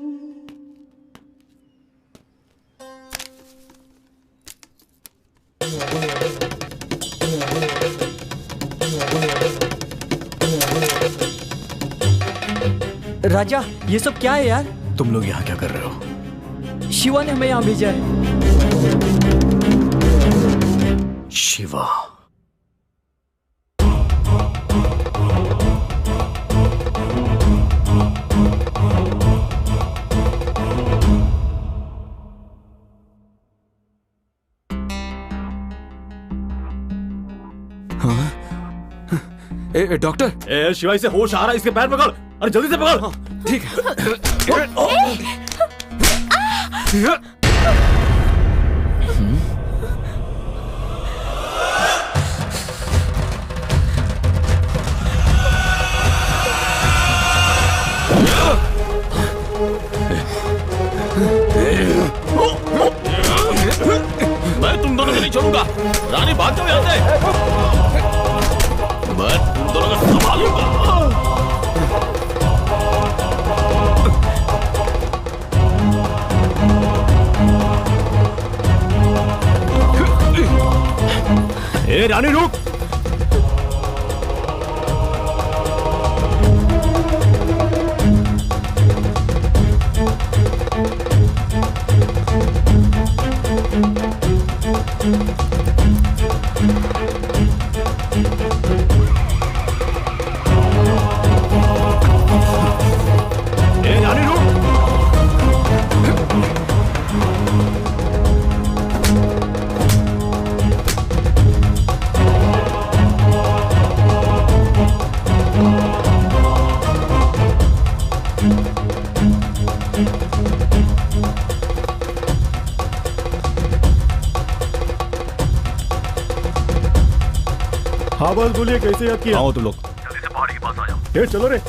राजा, ये सब क्या है यार? तुम लोग यहाँ क्या कर रहे हो? शिवा ने हमें यहाँ भेजा है। शिवा? हाँ? डॉक्टर, शिवाई से होश आ रहा है, इसके पैर पकड़। अरे जल्दी से पकड़। ठीक है। मैं तुम दोनों को नहीं छोड़ूंगा। रानी भाग जाओ यहाँ से। मैं तुम दोनों को संभालूंगा। ए रानी रुक। ए रानी रुक। हाँ बस बोलिए, कैसे याद किया? आओ तुम लोग। जल्दी से पहाड़ी के पास आ जाओ। चलो रे।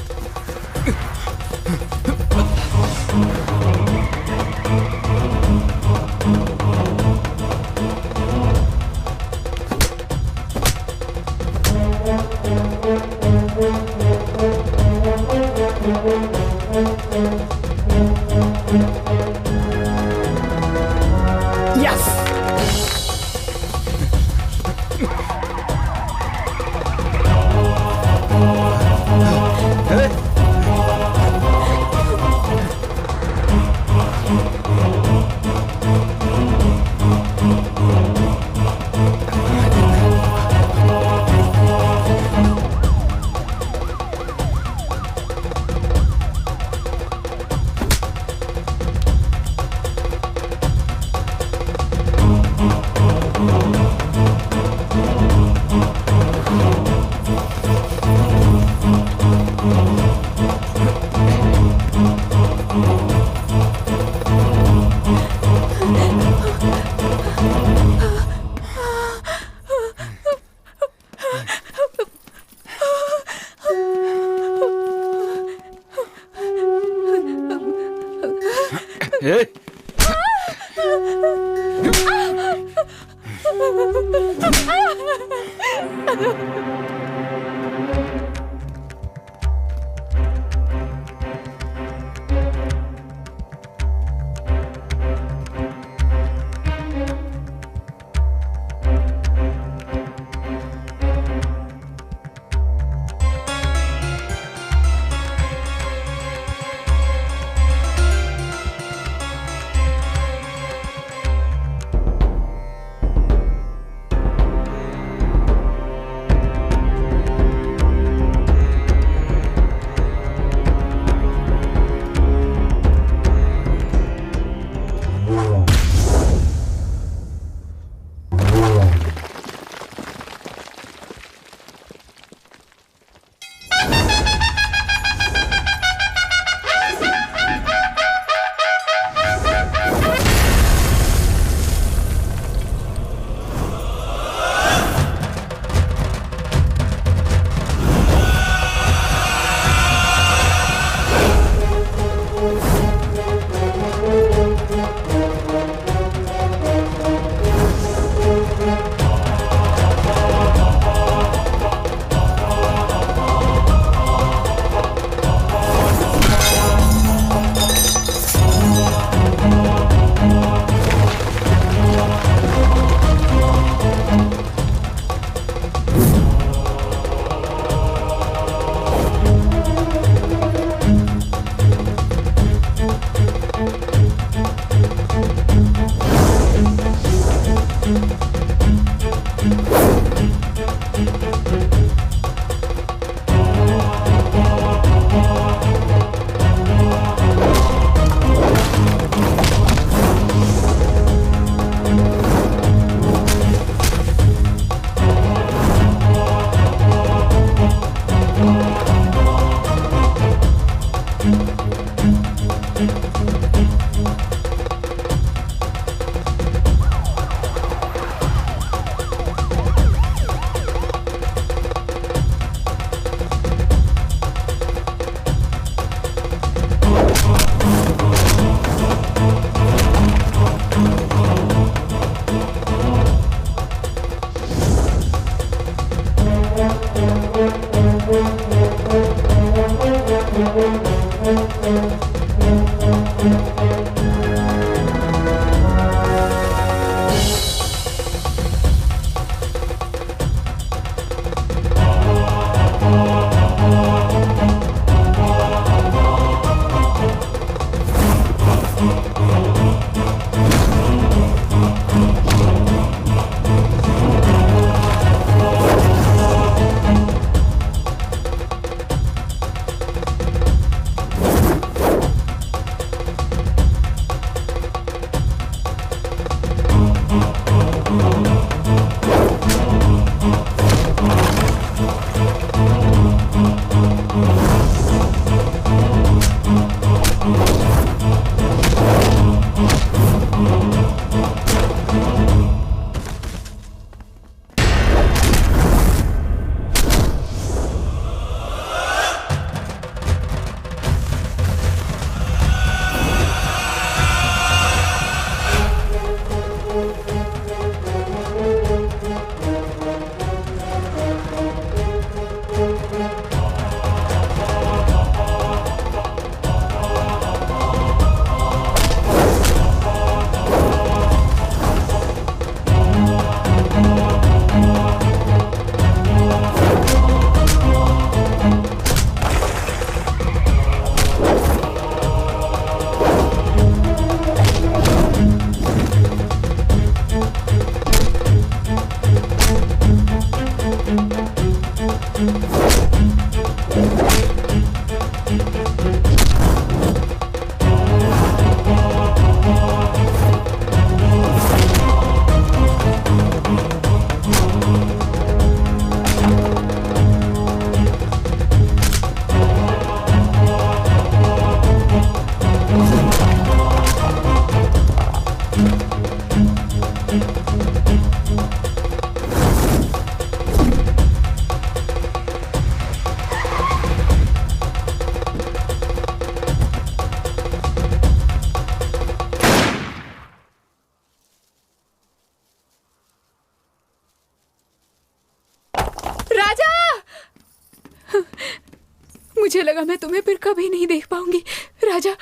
मुझे लगा मैं तुम्हें फिर कभी नहीं देख पाऊंगी। राजा,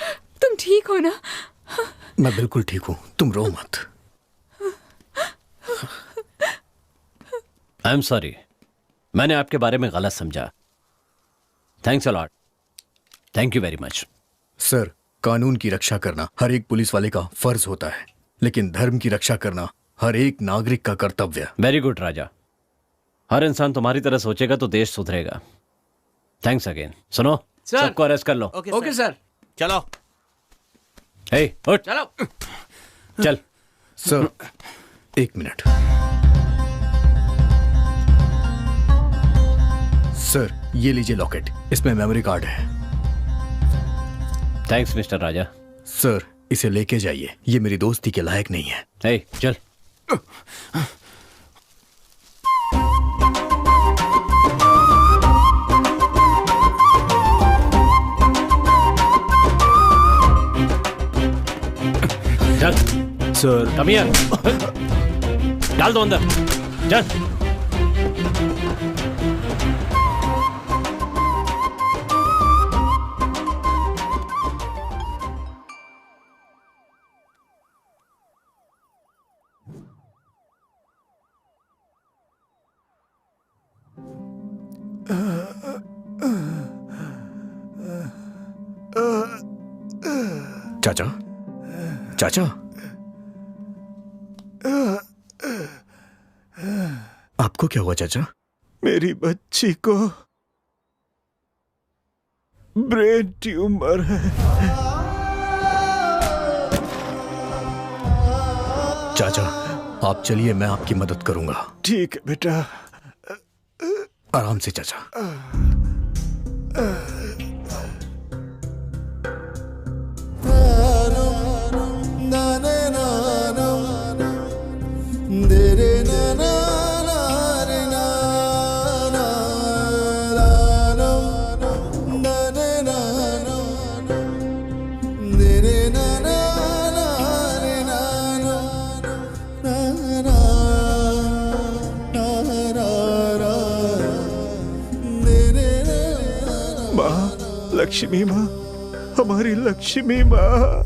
तुम ठीक हो ना? मैं बिल्कुल ठीक हूँ, तुम रो मत। आई एम सॉरी, मैंने आपके बारे में गलत समझा। Thanks a lot, thank you very much. Sir, कानून की रक्षा करना हर एक पुलिस वाले का फर्ज होता है, लेकिन धर्म की रक्षा करना हर एक नागरिक का कर्तव्य। वेरी गुड राजा, हर इंसान तुम्हारी तरह सोचेगा तो देश सुधरेगा। Thanks again. सुनो, सबको अरेस्ट कर लो। Okay sir. चलो। हे, उठ। चलो। चल। Sir, 1 minute. सर, ये लीजिए लॉकेट, इसमें मेमोरी कार्ड है। थैंक्स मिस्टर राजा। सर, इसे लेके जाइए, ये मेरी दोस्ती के लायक नहीं है। हे, चल। चल। Sir, come here. डाल दो अंदर। चल। चाचा, चाचा, आपको क्या हुआ चाचा? मेरी बच्ची को ब्रेन ट्यूमर है। चाचा, आप चलिए, मैं आपकी मदद करूंगा। ठीक है बेटा। आराम से चाचा। लक्ष्मी माँ, हमारी लक्ष्मी माँ।